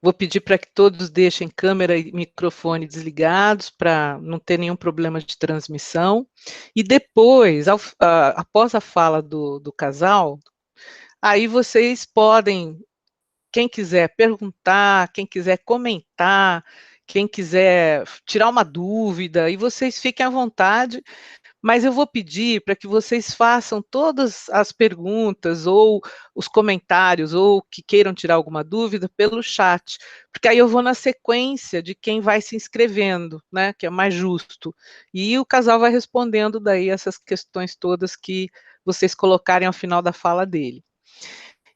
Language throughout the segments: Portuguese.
Vou pedir para que todos deixem câmera e microfone desligados para não ter nenhum problema de transmissão. E depois, após a fala do casal, aí vocês podem, quem quiser perguntar, quem quiser comentar, quem quiser tirar uma dúvida, e vocês fiquem à vontade, mas eu vou pedir para que vocês façam todas as perguntas ou os comentários ou que queiram tirar alguma dúvida pelo chat, porque aí eu vou na sequência de quem vai se inscrevendo, né, que é mais justo. E o casal vai respondendo daí essas questões todas que vocês colocarem ao final da fala dele.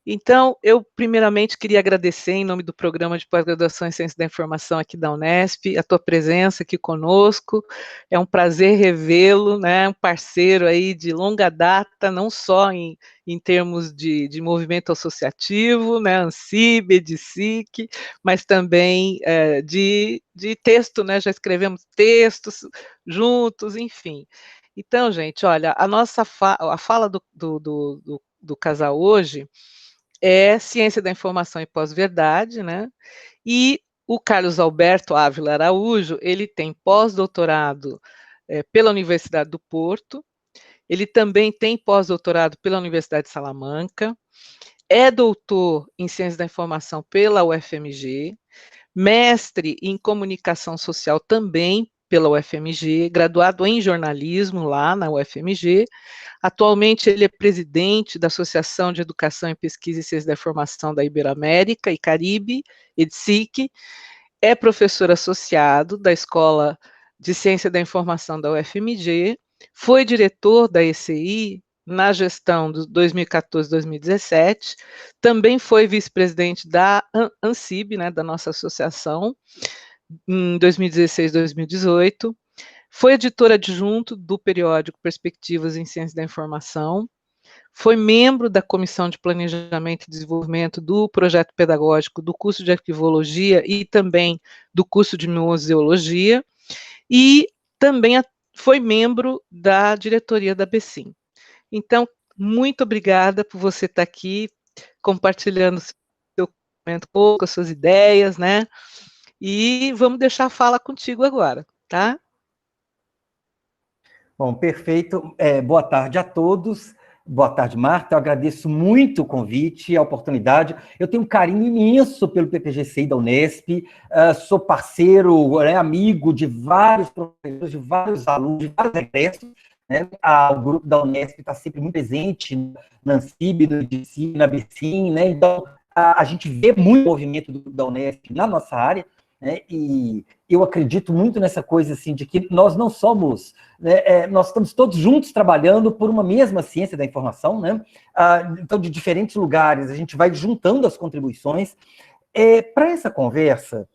Então, eu primeiramente queria agradecer em nome do Programa de Pós-Graduação em Ciência da Informação aqui da Unesp, a tua presença aqui conosco, é um prazer revê-lo, né, um parceiro aí de longa data, não só em termos de movimento associativo, né, ANSIB, EDICIC, mas também de texto, né, já escrevemos textos juntos, enfim. Então, gente, olha, a fala do casal hoje é Ciência da Informação e Pós-Verdade, né? E o Carlos Alberto Ávila Araújo, ele tem pós-doutorado pela Universidade do Porto, ele também tem pós-doutorado pela Universidade de Salamanca, é doutor em Ciência da Informação pela UFMG, mestre em Comunicação Social também pela UFMG, graduado em jornalismo lá na UFMG. Atualmente ele é presidente da Associação de Educação em Pesquisa e Ciência da Informação da Iberoamérica e Caribe, EDSIC, é professor associado da Escola de Ciência da Informação da UFMG, foi diretor da ECI na gestão de 2014-2017, também foi vice-presidente da ANSIB, né, da nossa associação, em 2016-2018, foi editor adjunto do periódico Perspectivas em Ciência da Informação, foi membro da Comissão de Planejamento e Desenvolvimento do projeto pedagógico do curso de Arquivologia e também do curso de Museologia, e também foi membro da diretoria da BECIM. Então, muito obrigada por você estar aqui compartilhando seu conhecimento um pouco, as suas ideias, né? E vamos deixar a fala contigo agora, tá? Bom, perfeito. Boa tarde a todos. Boa tarde, Marta. Eu agradeço muito o convite, a oportunidade. Eu tenho um carinho imenso pelo PPGCI da Unesp, sou parceiro, amigo de vários professores, de vários alunos, de vários egressos, né? O grupo da Unesp está sempre muito presente na ANSIB, no EDICIC, na BECIM, né? Então, a gente vê muito movimento do grupo da Unesp na nossa área, né? E eu acredito muito nessa coisa assim, de que nós não somos, né, nós estamos todos juntos trabalhando por uma mesma ciência da informação, né? Então, de diferentes lugares, a gente vai juntando as contribuições. Para essa conversa,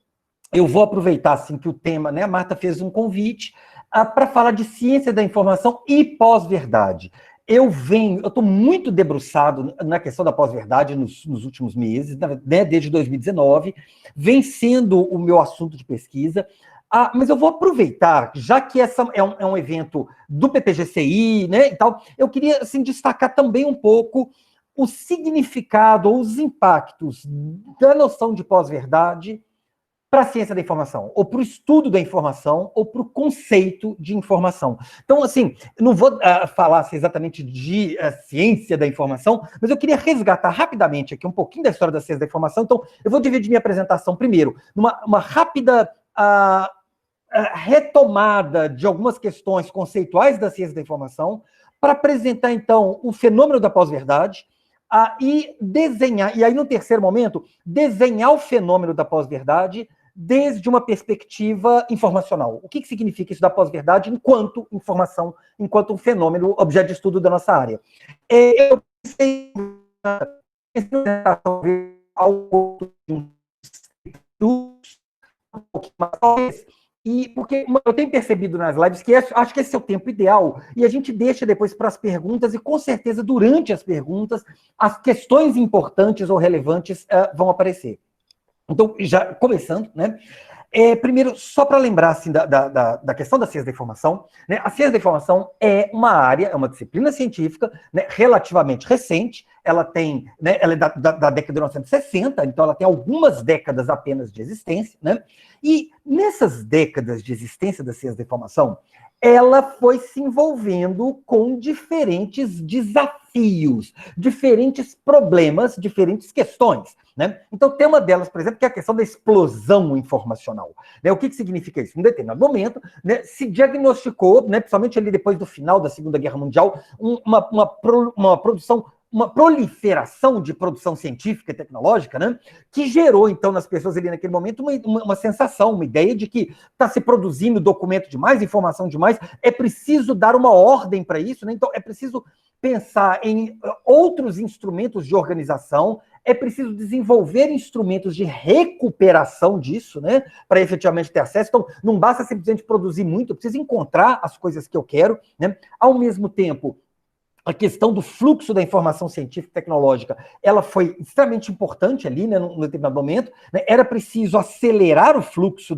eu vou aproveitar assim, que o tema, né, a Marta fez um convite para falar de ciência da informação e pós-verdade. Eu estou muito debruçado na questão da pós-verdade nos últimos meses, né, desde 2019, vem sendo o meu assunto de pesquisa, mas eu vou aproveitar, já que essa é um evento do PPGCI, né, e tal, eu queria assim, destacar também um pouco o significado ou os impactos da noção de pós-verdade para a ciência da informação, ou para o estudo da informação, ou para o conceito de informação. Então, assim, não vou falar assim, exatamente de ciência da informação, mas eu queria resgatar rapidamente aqui um pouquinho da história da ciência da informação. Então, eu vou dividir minha apresentação primeiro numa rápida retomada de algumas questões conceituais da ciência da informação, para apresentar, então, o fenômeno da pós-verdade, e desenhar, e aí no terceiro momento, desenhar o fenômeno da pós-verdade desde uma perspectiva informacional. O que significa isso da pós-verdade enquanto informação, enquanto um fenômeno, objeto de estudo da nossa área? Eu pensei algo um pouquinho mais, e porque eu tenho percebido nas lives que acho que esse é o tempo ideal, e a gente deixa depois para as perguntas, e com certeza durante as perguntas, as questões importantes ou relevantes vão aparecer. Então, já começando, né? Primeiro, só para lembrar assim, da questão da ciência da informação, né, a ciência da informação é uma área, é uma disciplina científica, né, relativamente recente, ela tem, né, ela é da década de 1960, então ela tem algumas décadas apenas de existência, né, e nessas décadas de existência da ciência da informação, ela foi se envolvendo com diferentes desafios, diferentes problemas, diferentes questões. Né? Então, tem uma delas, por exemplo, que é a questão da explosão informacional. Né? O que significa isso? Em um determinado momento, né, se diagnosticou, né, principalmente ali depois do final da Segunda Guerra Mundial, uma proliferação de produção científica e tecnológica, né, que gerou, então, nas pessoas ali naquele momento, uma sensação, uma ideia de que está se produzindo documento demais, informação demais, é preciso dar uma ordem para isso, né? Então é preciso pensar em outros instrumentos de organização, é preciso desenvolver instrumentos de recuperação disso, né, para efetivamente ter acesso. Então, não basta simplesmente produzir muito, eu preciso encontrar as coisas que eu quero, né? Ao mesmo tempo, a questão do fluxo da informação científica e tecnológica, ela foi extremamente importante ali, né, num determinado momento, né, era preciso acelerar o fluxo,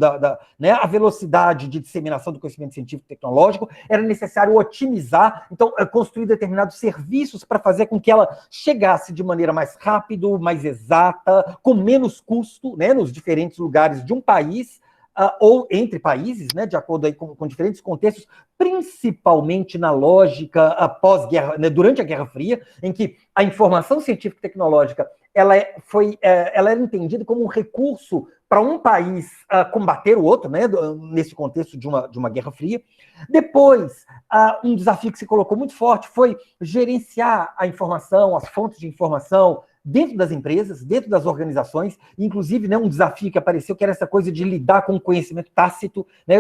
né, a velocidade de disseminação do conhecimento científico e tecnológico, era necessário otimizar, então, construir determinados serviços para fazer com que ela chegasse de maneira mais rápida, mais exata, com menos custo, né, nos diferentes lugares de um país, ou entre países, né, de acordo aí com diferentes contextos, principalmente na lógica pós-guerra, né, durante a Guerra Fria, em que a informação científica e tecnológica ela era entendida como um recurso para um país combater o outro, né, nesse contexto de uma Guerra Fria. Depois, um desafio que se colocou muito forte foi gerenciar a informação, as fontes de informação, dentro das empresas, dentro das organizações, inclusive, né, um desafio que apareceu, que era essa coisa de lidar com o conhecimento tácito, né,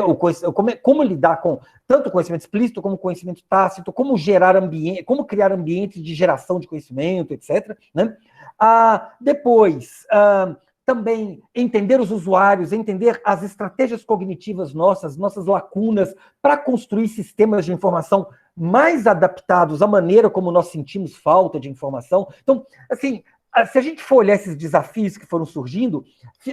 como lidar com tanto o conhecimento explícito como o conhecimento tácito, como gerar ambiente, como criar ambientes de geração de conhecimento, etc. Né? Depois, também entender os usuários, entender as estratégias cognitivas nossas lacunas, para construir sistemas de informação mais adaptados à maneira como nós sentimos falta de informação. Então, assim, se a gente for olhar esses desafios que foram surgindo,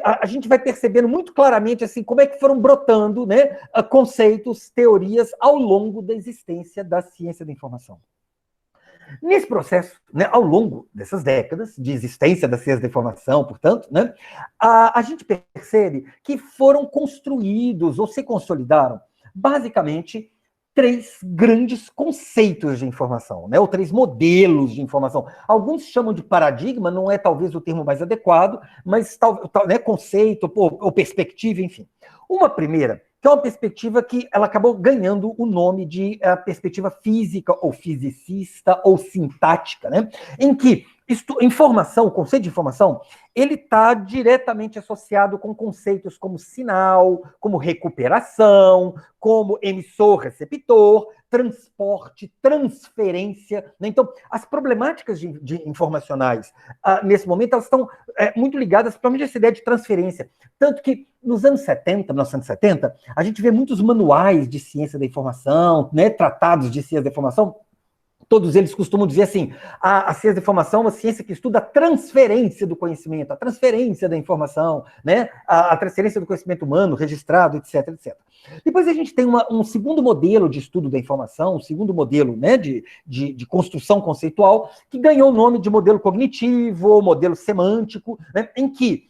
a gente vai percebendo muito claramente assim, como é que foram brotando, né, conceitos, teorias ao longo da existência da ciência da informação. Nesse processo, né, ao longo dessas décadas de existência da ciência da informação, portanto, né, a gente percebe que foram construídos ou se consolidaram, basicamente, 3 grandes conceitos de informação, né, ou 3 modelos de informação. Alguns chamam de paradigma, não é talvez o termo mais adequado, mas né, conceito ou perspectiva, enfim. Uma primeira, que é uma perspectiva que ela acabou ganhando o nome de perspectiva física, ou fisicista, ou sintática, né? Em que informação, o conceito de informação, ele está diretamente associado com conceitos como sinal, como recuperação, como emissor-receptor, transporte, transferência. Né? Então, as problemáticas de informacionais, nesse momento, elas estão muito ligadas, principalmente a essa ideia de transferência. Tanto que, nos anos 70, 1970, a gente vê muitos manuais de ciência da informação, né, tratados de ciência da informação. Todos eles costumam dizer assim, a ciência da informação é uma ciência que estuda a transferência do conhecimento, a transferência da informação, né? A transferência do conhecimento humano, registrado, etc, etc. Depois a gente tem um segundo modelo de estudo da informação, um segundo modelo, né, de construção conceitual, que ganhou o nome de modelo cognitivo, modelo semântico, né, em que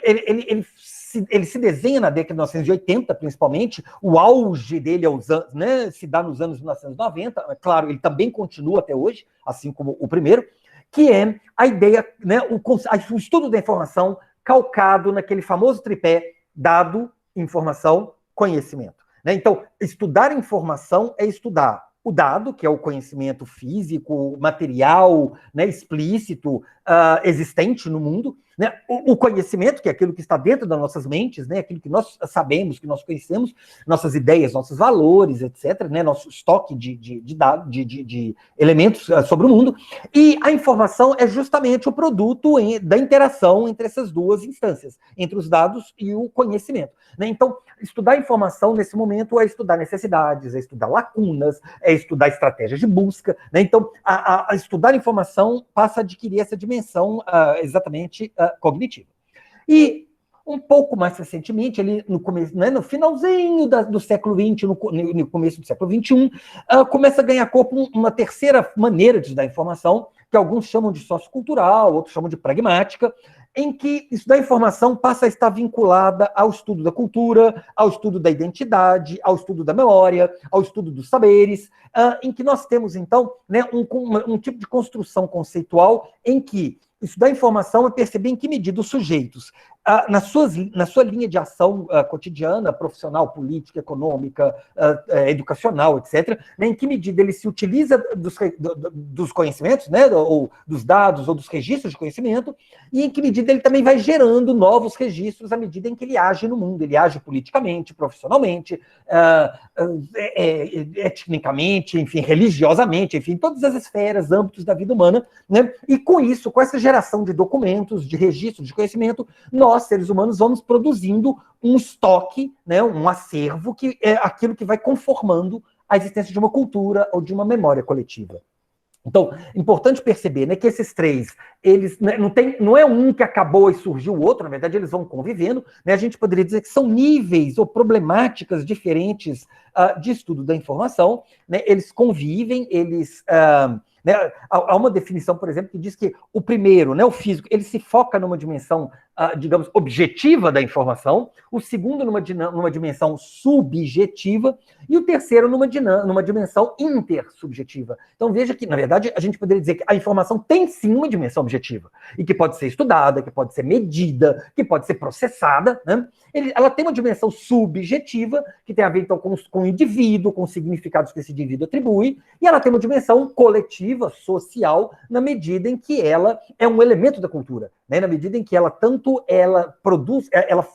ele se desenha na década de 1980, principalmente, o auge dele né, se dá nos anos 1990, é claro, ele também continua até hoje, assim como o primeiro, que é a ideia, né, o estudo da informação calcado naquele famoso tripé dado, informação, conhecimento. Né? Então, estudar informação é estudar o dado, que é o conhecimento físico, material, né, explícito, existente no mundo, né? O conhecimento, que é aquilo que está dentro das nossas mentes, né? Aquilo que nós sabemos, que nós conhecemos, nossas ideias, nossos valores, etc., né? Nosso estoque de elementos sobre o mundo. E a informação é justamente o produto da interação entre essas duas instâncias, entre os dados e o conhecimento. Né? Então, estudar informação nesse momento é estudar necessidades, é estudar lacunas, é estudar estratégias de busca. Né? Então, a estudar informação passa a adquirir essa dimensão exatamente cognitiva. E Um pouco mais recentemente, ali no começo, né, no finalzinho do século XX, no começo do século XXI, começa a ganhar corpo uma terceira maneira de dar informação, que alguns chamam de sociocultural, outros chamam de pragmática, em que isso da informação passa a estar vinculada ao estudo da cultura, ao estudo da identidade, ao estudo da memória, ao estudo dos saberes, em que nós temos, então, né, um tipo de construção conceitual em que isso da informação é perceber em que medida os sujeitos, na sua linha de ação cotidiana, profissional, política, econômica, educacional, etc., né, em que medida ele se utiliza dos conhecimentos, né, ou dos dados, ou dos registros de conhecimento, e em que medida ele também vai gerando novos registros à medida em que ele age no mundo, ele age politicamente, profissionalmente, etnicamente, enfim, religiosamente, enfim, todas as esferas, âmbitos da vida humana, né? E com isso, com essa geração de documentos, de registros de conhecimento, nós, seres humanos, vamos produzindo um estoque, né, um acervo, que é aquilo que vai conformando a existência de uma cultura ou de uma memória coletiva. Então, importante perceber, né, que esses três, eles, né, não é um que acabou e surgiu o outro, na verdade eles vão convivendo, né, a gente poderia dizer que são níveis ou problemáticas diferentes de estudo da informação, né, eles convivem, eles... né, há uma definição, por exemplo, que diz que o primeiro, né, o físico, ele se foca numa dimensão, digamos, objetiva da informação, o segundo numa dimensão subjetiva, e o terceiro numa dimensão intersubjetiva. Então veja que, na verdade, a gente poderia dizer que a informação tem sim uma dimensão objetiva, e que pode ser estudada, que pode ser medida, que pode ser processada, né? Ela tem uma dimensão subjetiva, que tem a ver, então, com o indivíduo, com os significados que esse indivíduo atribui, e ela tem uma dimensão coletiva, social, na medida em que ela é um elemento da cultura, né? Na medida em que ela produz, ela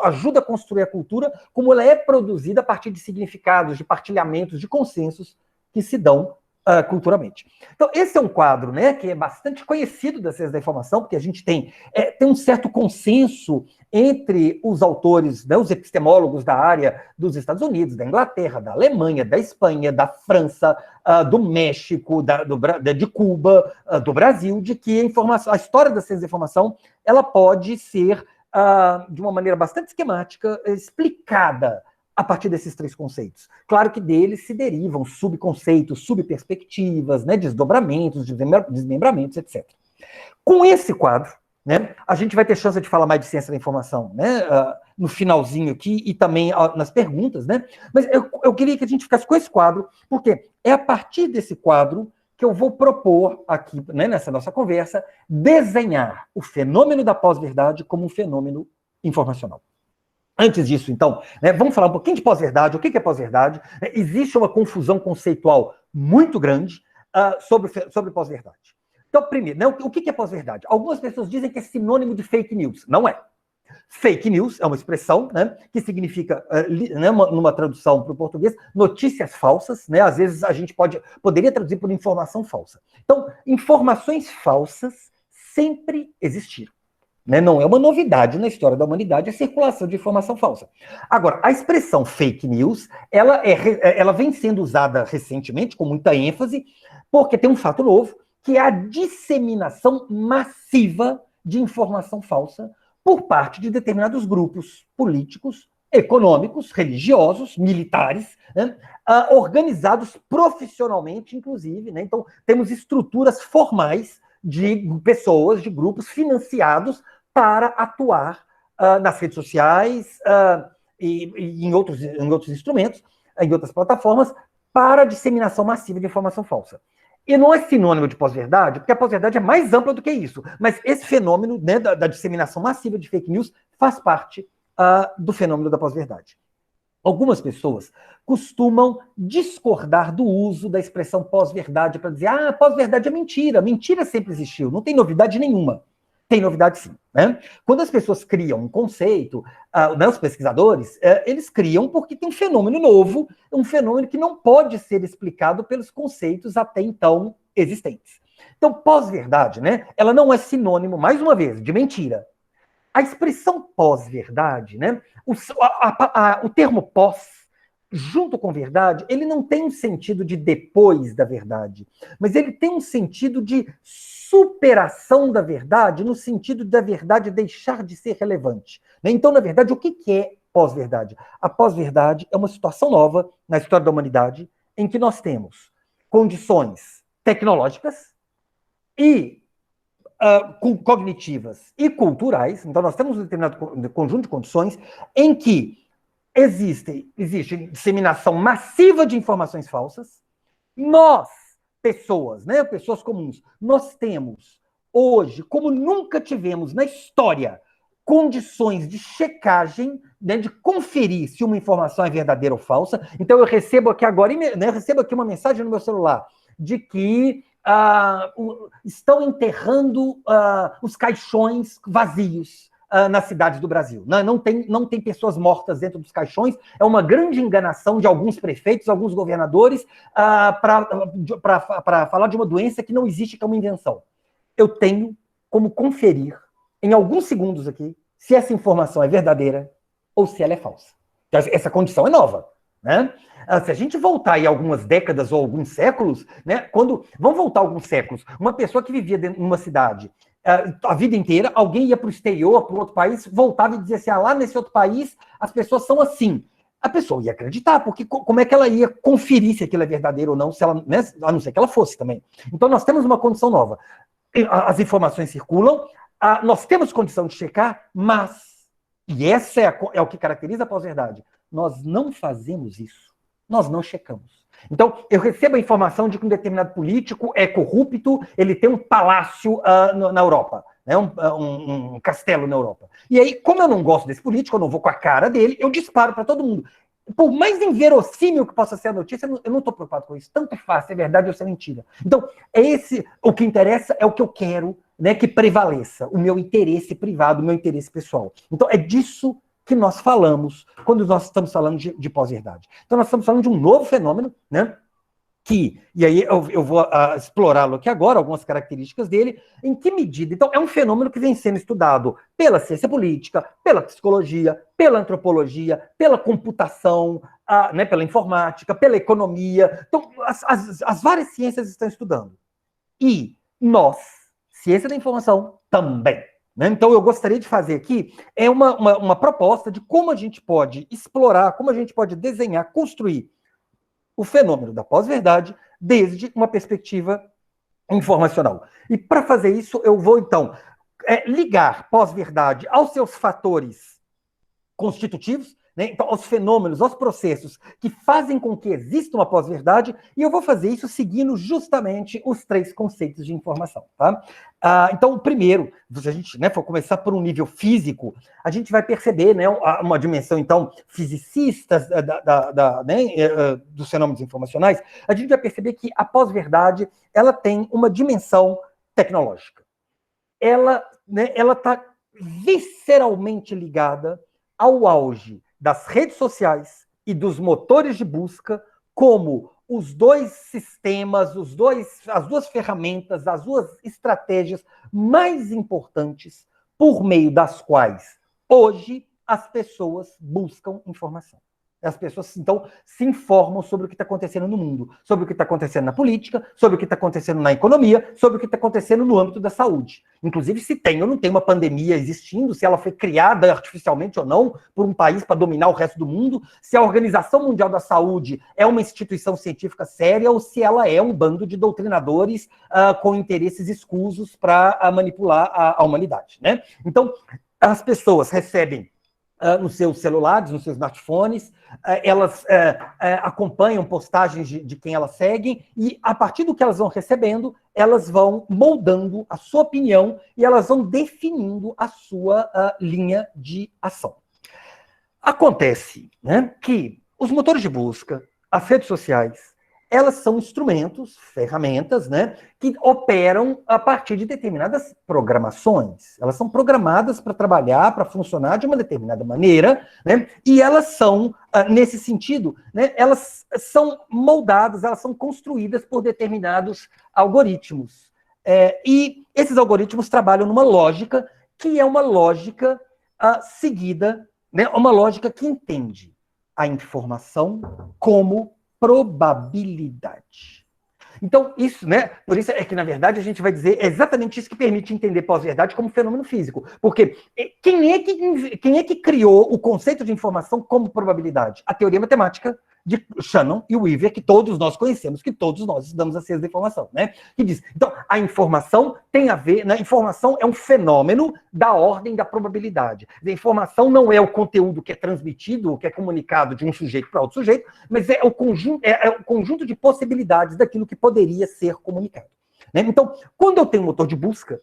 ajuda a construir a cultura, como ela é produzida a partir de significados, de partilhamentos, de consensos que se dão culturalmente. Então, esse é um quadro, né, que é bastante conhecido da ciência da informação, porque a gente tem um certo consenso entre os autores, né, os epistemólogos da área dos Estados Unidos, da Inglaterra, da Alemanha, da Espanha, da França, do México, de Cuba, do Brasil, de que a história da ciência da informação ela pode ser, de uma maneira bastante esquemática, explicada a partir desses três conceitos. Claro que deles se derivam subconceitos, subperspectivas, né, desdobramentos, desmembramentos, etc. Com esse quadro, né, a gente vai ter chance de falar mais de ciência da informação, né, no finalzinho aqui e também nas perguntas, né? Mas eu queria que a gente ficasse com esse quadro, porque é a partir desse quadro que eu vou propor aqui, né, nessa nossa conversa, desenhar o fenômeno da pós-verdade como um fenômeno informacional. Antes disso, então, né, vamos falar um pouquinho de pós-verdade. O que é pós-verdade? Existe uma confusão conceitual muito grande sobre pós-verdade. Então, primeiro, né, o que é pós-verdade? Algumas pessoas dizem que é sinônimo de fake news. Não é. Fake news é uma expressão, né, que significa, né, numa tradução para o português, notícias falsas. Né, às vezes a gente poderia traduzir por informação falsa. Então, informações falsas sempre existiram. Né? Não é uma novidade na história da humanidade a circulação de informação falsa. Agora, a expressão fake news, ela vem sendo usada recentemente, com muita ênfase, porque tem um fato novo, que é a disseminação massiva de informação falsa por parte de determinados grupos políticos, econômicos, religiosos, militares, né? Organizados profissionalmente, inclusive. Né? Então, temos estruturas formais de pessoas, de grupos financiados para atuar nas redes sociais e em outros instrumentos, em outras plataformas, para a disseminação massiva de informação falsa. E não é sinônimo de pós-verdade, porque a pós-verdade é mais ampla do que isso, mas esse fenômeno, né, da disseminação massiva de fake news faz parte do fenômeno da pós-verdade. Algumas pessoas costumam discordar do uso da expressão pós-verdade para dizer, pós-verdade é mentira, mentira sempre existiu, não tem novidade nenhuma. Tem novidade sim. Né? Quando as pessoas criam um conceito, né, os pesquisadores, eles criam porque tem um fenômeno novo, um fenômeno que não pode ser explicado pelos conceitos até então existentes. Então, pós-verdade, né, ela não é sinônimo, mais uma vez, de mentira. A expressão pós-verdade, né, o termo pós, junto com verdade, ele não tem um sentido de depois da verdade, mas ele tem um sentido de superação da verdade no sentido da verdade deixar de ser relevante. Né? Então, na verdade, o que é pós-verdade? A pós-verdade é uma situação nova na história da humanidade em que nós temos condições tecnológicas e cognitivas e culturais. Então, nós temos um determinado conjunto de condições em que existe disseminação massiva de informações falsas. Nós, pessoas, né, pessoas comuns, nós temos hoje, como nunca tivemos na história, condições de checagem, né, de conferir se uma informação é verdadeira ou falsa. Então eu recebo aqui agora, né, eu recebo aqui uma mensagem no meu celular de que estão enterrando os caixões vazios nas cidades do Brasil. Não tem pessoas mortas dentro dos caixões. É uma grande enganação de alguns prefeitos, alguns governadores, para falar de uma doença que não existe, que é uma invenção. Eu tenho como conferir, em alguns segundos aqui, se essa informação é verdadeira ou se ela é falsa. Essa condição é nova. Né? Se a gente voltar aí algumas décadas ou alguns séculos, né, vamos voltar alguns séculos, uma pessoa que vivia em uma cidade a vida inteira, alguém ia para o exterior, para outro país, voltava e dizia assim, lá nesse outro país as pessoas são assim. A pessoa ia acreditar, porque como é que ela ia conferir se aquilo é verdadeiro ou não, se ela, né, a não ser que ela fosse também. Então nós temos uma condição nova. As informações circulam, nós temos condição de checar, mas, e essa é o que caracteriza a pós-verdade, nós não fazemos isso. Nós não checamos. Então, eu recebo a informação de que um determinado político é corrupto, ele tem um palácio na Europa, né? um castelo na Europa. E aí, como eu não gosto desse político, eu não vou com a cara dele, eu disparo para todo mundo. Por mais inverossímil que possa ser a notícia, eu não estou preocupado com isso. Tanto faz se é verdade ou se é mentira. Então, o que interessa é o que eu quero, né, que prevaleça, o meu interesse privado, o meu interesse pessoal. Então, é disso que nós falamos quando nós estamos falando de pós-verdade. Então, nós estamos falando de um novo fenômeno, né? E aí eu vou explorá-lo aqui agora, algumas características dele, em que medida. Então, é um fenômeno que vem sendo estudado pela ciência política, pela psicologia, pela antropologia, pela computação, né, pela informática, pela economia. Então, as várias ciências estão estudando. E nós, ciência da informação, também. Né? Então, eu gostaria de fazer aqui uma proposta de como a gente pode explorar, como a gente pode desenhar, construir o fenômeno da pós-verdade desde uma perspectiva informacional. E para fazer isso, eu vou, então, ligar pós-verdade aos seus fatores constitutivos, né? Então, aos fenômenos, aos processos que fazem com que exista uma pós-verdade, e eu vou fazer isso seguindo justamente os 3 conceitos de informação. Tá? Então, o primeiro, se a gente, né, for começar por um nível físico, a gente vai perceber, né, uma dimensão, então, fisicista né, dos fenômenos informacionais, a gente vai perceber que a pós-verdade ela tem uma dimensão tecnológica. Ela está visceralmente ligada ao auge das redes sociais e dos motores de busca como os 2 sistemas, as 2 ferramentas, as 2 estratégias mais importantes por meio das quais hoje as pessoas buscam informação. As pessoas, então, se informam sobre o que está acontecendo no mundo, sobre o que está acontecendo na política, sobre o que está acontecendo na economia, sobre o que está acontecendo no âmbito da saúde. Inclusive, se tem ou não tem uma pandemia existindo, se ela foi criada artificialmente ou não por um país para dominar o resto do mundo, se a Organização Mundial da Saúde é uma instituição científica séria ou se ela é um bando de doutrinadores com interesses escusos para manipular a humanidade. Né? Então, as pessoas recebem nos seus celulares, nos seus smartphones, elas acompanham postagens de quem elas seguem e, a partir do que elas vão recebendo, elas vão moldando a sua opinião e elas vão definindo a sua linha de ação. Acontece, né, que os motores de busca, as redes sociais, elas são instrumentos, ferramentas, né, que operam a partir de determinadas programações. Elas são programadas para trabalhar, para funcionar de uma determinada maneira, né, e elas são, nesse sentido, né, elas são moldadas, elas são construídas por determinados algoritmos. E esses algoritmos trabalham numa lógica que é uma lógica seguida, né, uma lógica que entende a informação como probabilidade. Então, isso, né? Por isso é que, na verdade, a gente vai dizer exatamente isso que permite entender pós-verdade como fenômeno físico. Porque quem é que criou o conceito de informação como probabilidade? A teoria matemática de Shannon e Weaver, que todos nós conhecemos, que todos nós estudamos a ciência da informação, né? Que diz, então, a informação tem a ver, né? Informação é um fenômeno da ordem da probabilidade. A informação não é o conteúdo que é transmitido, que é comunicado de um sujeito para outro sujeito, mas é o conjunto de possibilidades daquilo que poderia ser comunicado, né? Então, quando eu tenho um motor de busca,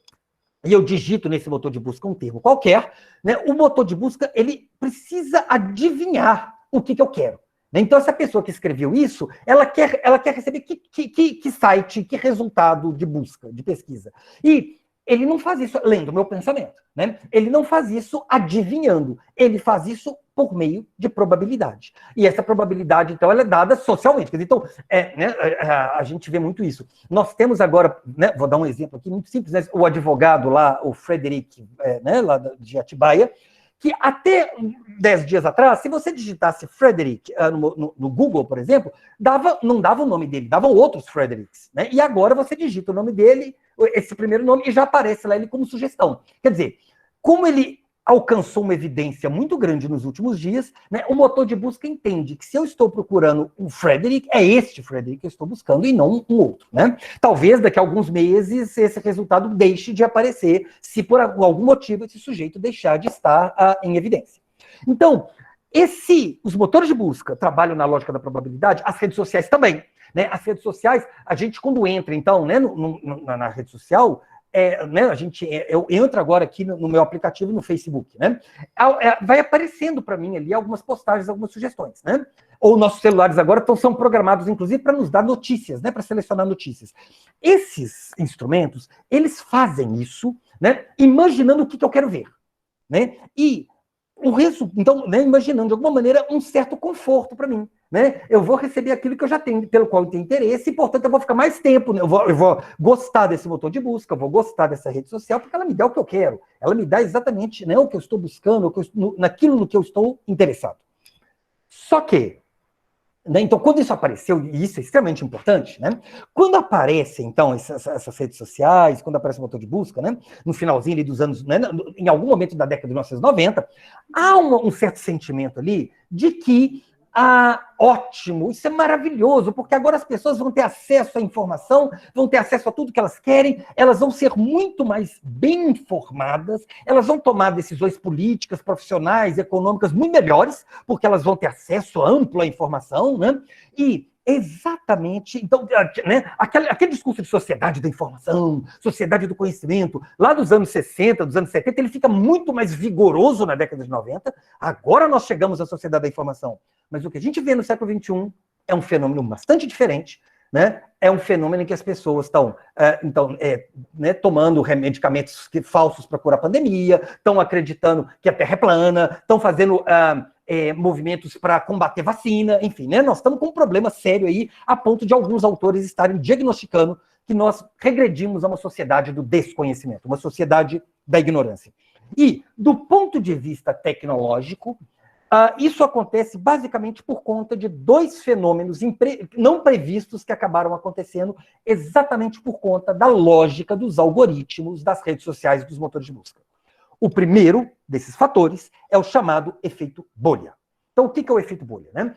e eu digito nesse motor de busca um termo qualquer, né? O motor de busca, ele precisa adivinhar o que eu quero. Então, essa pessoa que escreveu isso, ela quer receber que site, que resultado de busca, de pesquisa. E ele não faz isso lendo o meu pensamento, né? Ele não faz isso adivinhando. Ele faz isso por meio de probabilidade. E essa probabilidade, então, ela é dada socialmente. Então, né, a gente vê muito isso. Nós temos agora, né, vou dar um exemplo aqui muito simples, né, o advogado lá, o Frederic, né, lá de Atibaia, que até 10 dias atrás, se você digitasse Frederic no Google, por exemplo, não dava o nome dele, davam outros Frederics, né? E agora você digita o nome dele, esse primeiro nome, e já aparece lá ele como sugestão. Quer dizer, como ele alcançou uma evidência muito grande nos últimos dias, né, o motor de busca entende que se eu estou procurando um Frederic, é este Frederic que eu estou buscando e não um outro, né? Talvez daqui a alguns meses esse resultado deixe de aparecer, se por algum motivo esse sujeito deixar de estar em evidência. Então, os motores de busca trabalham na lógica da probabilidade, as redes sociais também, né? As redes sociais, a gente quando entra, então, né, na rede social, né, eu entro agora aqui no meu aplicativo no Facebook, né? Vai aparecendo para mim ali algumas postagens, algumas sugestões, né? Ou nossos celulares agora são programados, inclusive, para nos dar notícias, né? Para selecionar notícias. Esses instrumentos, eles fazem isso, né? Imaginando o que eu quero ver, né? E então, né, imaginando de alguma maneira um certo conforto para mim, né? Eu vou receber aquilo que eu já tenho, pelo qual eu tenho interesse, e, portanto, eu vou ficar mais tempo, né? Eu vou gostar desse motor de busca, eu vou gostar dessa rede social, porque ela me dá o que eu quero. Ela me dá exatamente, né, o que eu estou buscando, naquilo no que eu estou interessado. Só que, né, então, quando isso apareceu, e isso é extremamente importante, né? Quando aparecem, então, essas redes sociais, quando aparece o motor de busca, né? No finalzinho ali dos anos, né, em algum momento da década de 1990, há um certo sentimento ali de que, ótimo, isso é maravilhoso, porque agora as pessoas vão ter acesso à informação, vão ter acesso a tudo que elas querem, elas vão ser muito mais bem informadas, elas vão tomar decisões políticas, profissionais, econômicas muito melhores, porque elas vão ter acesso amplo à informação, né? E exatamente, então, né, aquele discurso de sociedade da informação, sociedade do conhecimento, lá dos anos 60, dos anos 70, ele fica muito mais vigoroso na década de 90. Agora nós chegamos à sociedade da informação. Mas o que a gente vê no século XXI é um fenômeno bastante diferente, né? É um fenômeno em que as pessoas estão né, tomando medicamentos falsos para curar a pandemia, estão acreditando que a Terra é plana, estão fazendo movimentos para combater vacina, enfim, né? Nós estamos com um problema sério aí, a ponto de alguns autores estarem diagnosticando que nós regredimos a uma sociedade do desconhecimento, uma sociedade da ignorância. E, do ponto de vista tecnológico, isso acontece basicamente por conta de dois fenômenos não previstos que acabaram acontecendo exatamente por conta da lógica dos algoritmos das redes sociais e dos motores de busca. O primeiro desses fatores é o chamado efeito bolha. Então, o que é o efeito bolha, né?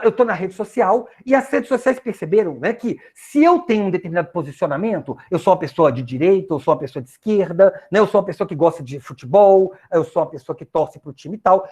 Eu estou na rede social e as redes sociais perceberam, né, que se eu tenho um determinado posicionamento, eu sou uma pessoa de direita, eu sou uma pessoa de esquerda, né, eu sou uma pessoa que gosta de futebol, eu sou uma pessoa que torce para o time e tal.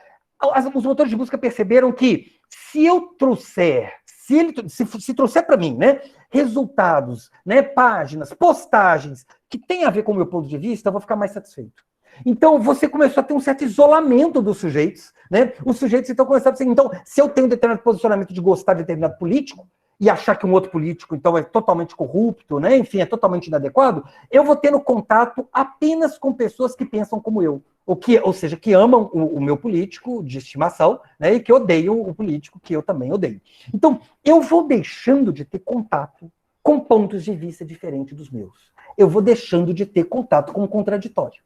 Os motores de busca perceberam que se eu trouxer, se trouxer para mim, né, resultados, né, páginas, postagens que têm a ver com o meu ponto de vista, eu vou ficar mais satisfeito. Então, você começou a ter um certo isolamento dos sujeitos, né? Os sujeitos então começaram a dizer, então, se eu tenho um determinado posicionamento de gostar de determinado político e achar que um outro político, então, é totalmente corrupto, né? Enfim, é totalmente inadequado, eu vou tendo contato apenas com pessoas que pensam como eu. Ou seja, que amam o meu político de estimação, né? E que odeiam o político que eu também odeio. Então, eu vou deixando de ter contato com pontos de vista diferentes dos meus. Eu vou deixando de ter contato com o contraditório.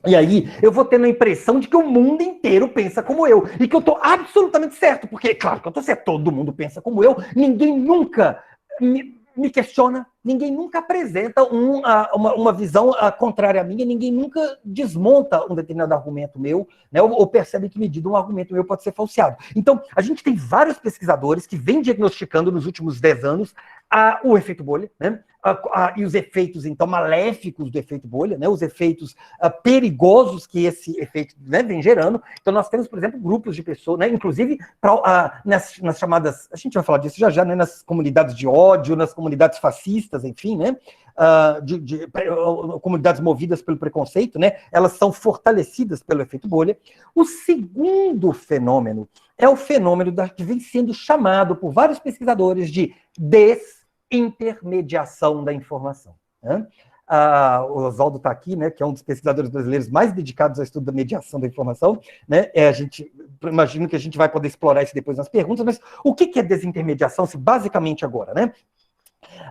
E aí, eu vou tendo a impressão de que o mundo inteiro pensa como eu. E que eu estou absolutamente certo. Porque, claro que eu estou certo, todo mundo pensa como eu. Ninguém nunca me questiona, ninguém nunca apresenta uma visão contrária à minha, ninguém nunca desmonta um determinado argumento meu, né, ou percebe que medida um argumento meu pode ser falseado. Então, a gente tem vários pesquisadores que vêm diagnosticando nos últimos 10 anos o efeito bolha, né, e os efeitos, então, maléficos do efeito bolha, né, os efeitos perigosos que esse efeito, né, vem gerando. Então, nós temos, por exemplo, grupos de pessoas, né, inclusive nas chamadas, a gente vai falar disso já, né, nas comunidades de ódio, nas comunidades fascistas, enfim, né, comunidades movidas pelo preconceito, né, elas são fortalecidas pelo efeito bolha. O segundo fenômeno é o fenômeno que vem sendo chamado por vários pesquisadores de desintermediação da informação, né? O Oswaldo está aqui, né, que é um dos pesquisadores brasileiros mais dedicados ao estudo da mediação da informação, né? A gente imagino que a gente vai poder explorar isso depois nas perguntas, mas o que é desintermediação, se basicamente agora, né?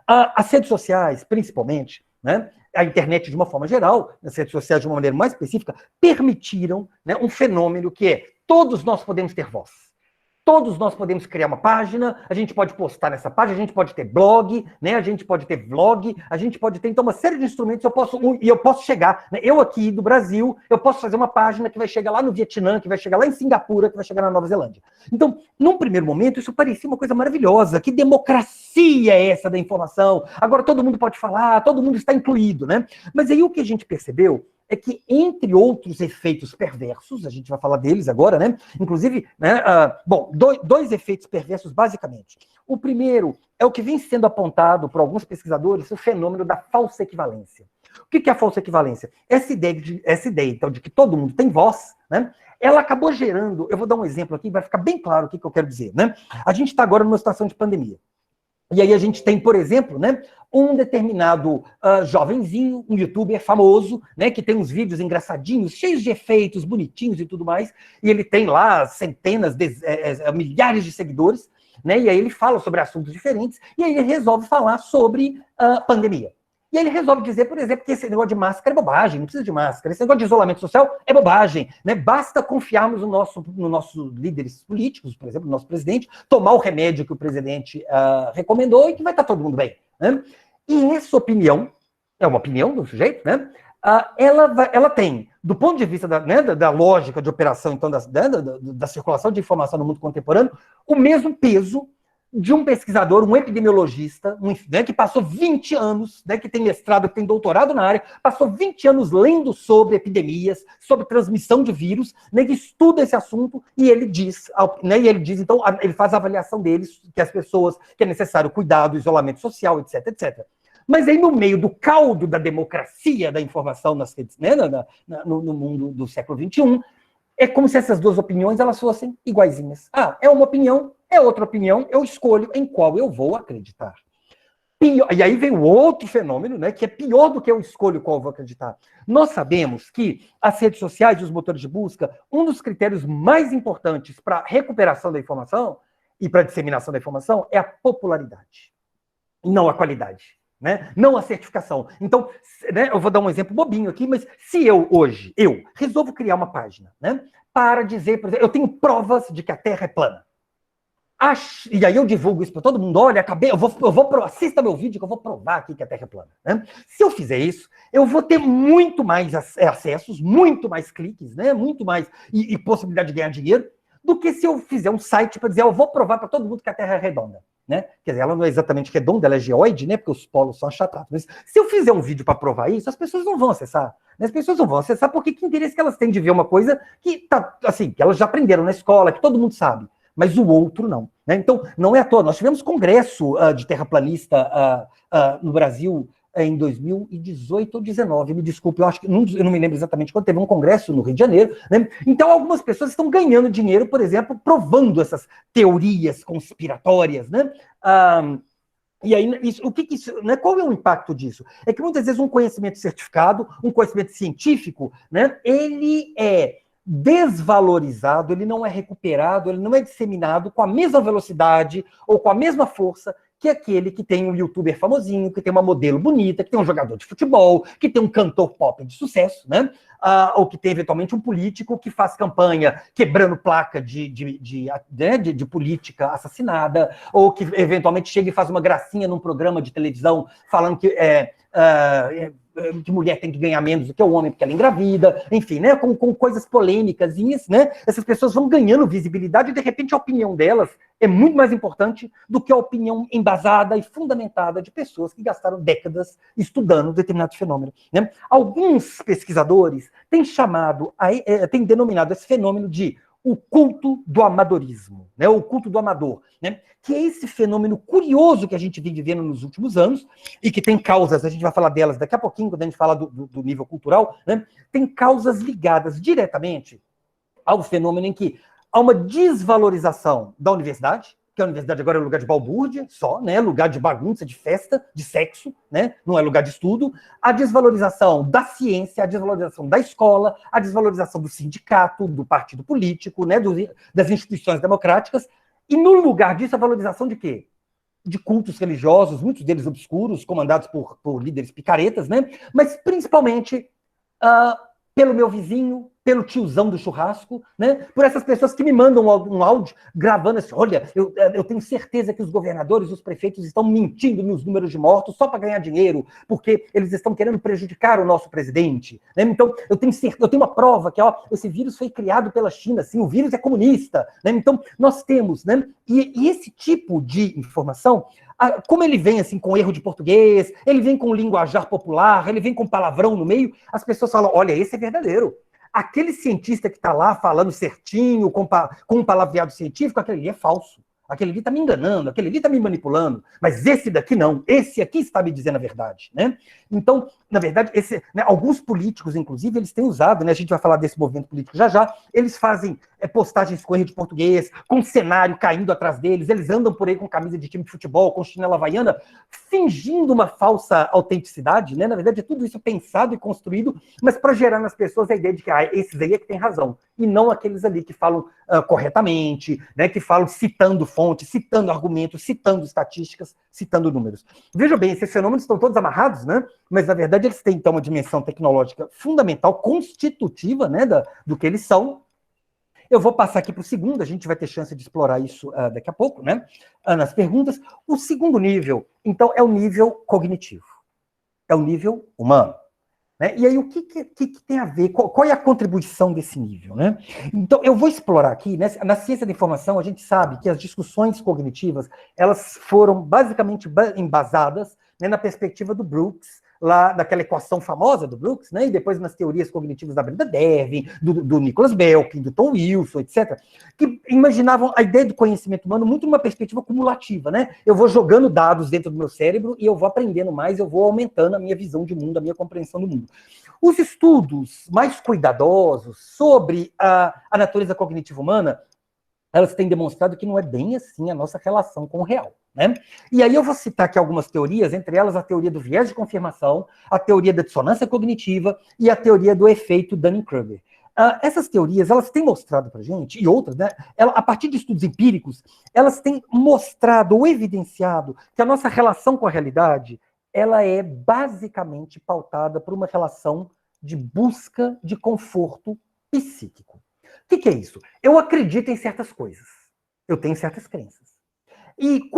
As redes sociais, principalmente, né, a internet de uma forma geral, as redes sociais de uma maneira mais específica, permitiram, né, um fenômeno que é: todos nós podemos ter voz. Todos nós podemos criar uma página, a gente pode postar nessa página, a gente pode ter blog, né? A gente pode ter vlog, a gente pode ter, então, uma série de instrumentos. Eu posso chegar, né? Eu aqui do Brasil, eu posso fazer uma página que vai chegar lá no Vietnã, que vai chegar lá em Singapura, que vai chegar na Nova Zelândia. Então, num primeiro momento, isso parecia uma coisa maravilhosa. Que democracia é essa da informação? Agora todo mundo pode falar, todo mundo está incluído, né? Mas aí o que a gente percebeu é que, entre outros efeitos perversos, a gente vai falar deles agora, né? Inclusive, né, dois efeitos perversos, basicamente. O primeiro é o que vem sendo apontado por alguns pesquisadores, o fenômeno da falsa equivalência. O que é a falsa equivalência? Essa ideia, então, de que todo mundo tem voz, né? Ela acabou gerando, eu vou dar um exemplo aqui, vai ficar bem claro o que eu quero dizer, né? A gente está agora numa situação de pandemia. E aí a gente tem, por exemplo, né, um determinado jovenzinho, um youtuber famoso, né, que tem uns vídeos engraçadinhos, cheios de efeitos, bonitinhos e tudo mais, e ele tem lá centenas, milhares de seguidores, né, e aí ele fala sobre assuntos diferentes, e aí ele resolve falar sobre pandemia. E aí ele resolve dizer, por exemplo, que esse negócio de máscara é bobagem, não precisa de máscara. Esse negócio de isolamento social é bobagem, né? Basta confiarmos no nossos líderes políticos, por exemplo, no nosso presidente, tomar o remédio que o presidente recomendou e que vai estar todo mundo bem, né? E essa opinião, é uma opinião do sujeito, né? Ela tem, do ponto de vista da lógica de operação, então, da circulação de informação no mundo contemporâneo, o mesmo peso de um pesquisador, um epidemiologista, né, que passou 20 anos, né, que tem mestrado, que tem doutorado na área, passou 20 anos lendo sobre epidemias, sobre transmissão de vírus, né, que estuda esse assunto, e ele diz, então, ele faz a avaliação deles, que as pessoas, que é necessário cuidado, isolamento social, etc, etc. Mas aí, no meio do caldo da democracia da informação nas redes, né, no mundo do século XXI, é como se essas duas opiniões elas fossem iguaizinhas. É uma opinião, é outra opinião, eu escolho em qual eu vou acreditar. E aí vem o outro fenômeno, né, que é pior do que eu escolho qual eu vou acreditar. Nós sabemos que as redes sociais e os motores de busca, um dos critérios mais importantes para a recuperação da informação e para a disseminação da informação é a popularidade, não a qualidade. Né? Não a certificação. Então, né, eu vou dar um exemplo bobinho aqui, mas se eu resolvo criar uma página, né, para dizer, por exemplo, eu tenho provas de que a Terra é plana. E aí eu divulgo isso para todo mundo, olha, assista meu vídeo que eu vou provar aqui que a Terra é plana. Né? Se eu fizer isso, eu vou ter muito mais acessos, muito mais cliques, né, muito mais e possibilidade de ganhar dinheiro, do que se eu fizer um site para dizer, eu vou provar para todo mundo que a Terra é redonda. Né? Quer dizer, ela não é exatamente redonda, ela é geoide, né? Porque os polos são achatados. Mas se eu fizer um vídeo para provar isso, as pessoas não vão acessar. Né? As pessoas não vão acessar porque que interesse que elas têm de ver uma coisa que tá assim, que elas já aprenderam na escola, que todo mundo sabe, mas o outro não. Né? Então, não é à toa. Nós tivemos congresso de terraplanista no Brasil em 2018 ou 2019, me desculpe, eu não me lembro exatamente quando, teve um congresso no Rio de Janeiro, né? Então algumas pessoas estão ganhando dinheiro, por exemplo, provando essas teorias conspiratórias, né? E aí, né, qual é o impacto disso? É que muitas vezes um conhecimento certificado, um conhecimento científico, né, ele é desvalorizado, ele não é recuperado, ele não é disseminado com a mesma velocidade ou com a mesma força que aquele que tem um youtuber famosinho, que tem uma modelo bonita, que tem um jogador de futebol, que tem um cantor pop de sucesso, né? Ou que tem, eventualmente, um político que faz campanha quebrando placa de política assassinada, ou que, eventualmente, chega e faz uma gracinha num programa de televisão falando que mulher tem que ganhar menos do que o homem porque ela engravida, enfim, né, com coisas polêmicas, né, essas pessoas vão ganhando visibilidade e, de repente, a opinião delas é muito mais importante do que a opinião embasada e fundamentada de pessoas que gastaram décadas estudando determinado fenômeno, né? Alguns pesquisadores têm denominado esse fenômeno de o culto do amadorismo, né? O culto do amador, né? Que é esse fenômeno curioso que a gente vem vivendo nos últimos anos e que tem causas, a gente vai falar delas daqui a pouquinho, quando a gente fala do nível cultural, né? Tem causas ligadas diretamente ao fenômeno em que há uma desvalorização da universidade, que a universidade agora é lugar de balbúrdia só, né? Lugar de bagunça, de festa, de sexo, né? Não é lugar de estudo. A desvalorização da ciência, a desvalorização da escola, a desvalorização do sindicato, do partido político, né? Das instituições democráticas. E no lugar disso, a valorização de quê? De cultos religiosos, muitos deles obscuros, comandados por líderes picaretas, né? Mas principalmente pelo meu vizinho, pelo tiozão do churrasco, né? Por essas pessoas que me mandam um áudio gravando assim, olha, eu tenho certeza que os governadores, os prefeitos estão mentindo nos números de mortos só para ganhar dinheiro, porque eles estão querendo prejudicar o nosso presidente, né? Então, eu tenho uma prova que, esse vírus foi criado pela China, assim, o vírus é comunista, né? Então, nós temos, né? E esse tipo de informação, como ele vem assim com erro de português, ele vem com linguajar popular, ele vem com palavrão no meio, as pessoas falam, olha, esse é verdadeiro. Aquele cientista que está lá falando certinho, com um palavreado científico, aquele ali é falso. Aquele ali está me enganando, aquele ali está me manipulando. Mas esse daqui não, esse aqui está me dizendo a verdade, né? Então, na verdade, alguns políticos, inclusive, eles têm usado, né? A gente vai falar desse movimento político já, eles fazem postagens com erro de português, com cenário caindo atrás deles, eles andam por aí com camisa de time de futebol, com chinela havaiana, fingindo uma falsa autenticidade, né? Na verdade, tudo isso é pensado e construído, mas para gerar nas pessoas a ideia de que esses aí é que tem razão, e não aqueles ali que falam corretamente, né? Que falam citando fontes, citando argumentos, citando estatísticas, citando números. Veja bem, esses fenômenos estão todos amarrados, né? Mas, na verdade, eles têm, então, uma dimensão tecnológica fundamental, constitutiva, né, do que eles são. Eu vou passar aqui para o segundo, a gente vai ter chance de explorar isso daqui a pouco, né? Nas perguntas. O segundo nível, então, é o nível cognitivo. É o nível humano. Né? E aí, o que tem a ver? Qual é a contribuição desse nível? Né? Então, eu vou explorar aqui, né? Na ciência da informação, a gente sabe que as discussões cognitivas, elas foram basicamente embasadas, né, na perspectiva do Brooks, lá daquela equação famosa do Brooks, né, e depois nas teorias cognitivas da Brenda Devin, do Nicholas Belkin, do Tom Wilson, etc., que imaginavam a ideia do conhecimento humano muito numa perspectiva cumulativa, né? Eu vou jogando dados dentro do meu cérebro e eu vou aprendendo mais, eu vou aumentando a minha visão de mundo, a minha compreensão do mundo. Os estudos mais cuidadosos sobre a natureza cognitiva humana, elas têm demonstrado que não é bem assim a nossa relação com o real. Né? E aí eu vou citar aqui algumas teorias, entre elas a teoria do viés de confirmação, a teoria da dissonância cognitiva e a teoria do efeito Dunning-Kruger. Essas teorias, elas têm mostrado para a gente, e outras, né, a partir de estudos empíricos, elas têm mostrado ou evidenciado que a nossa relação com a realidade, ela é basicamente pautada por uma relação de busca de conforto psíquico. O que é isso? Eu acredito em certas coisas. Eu tenho certas crenças. E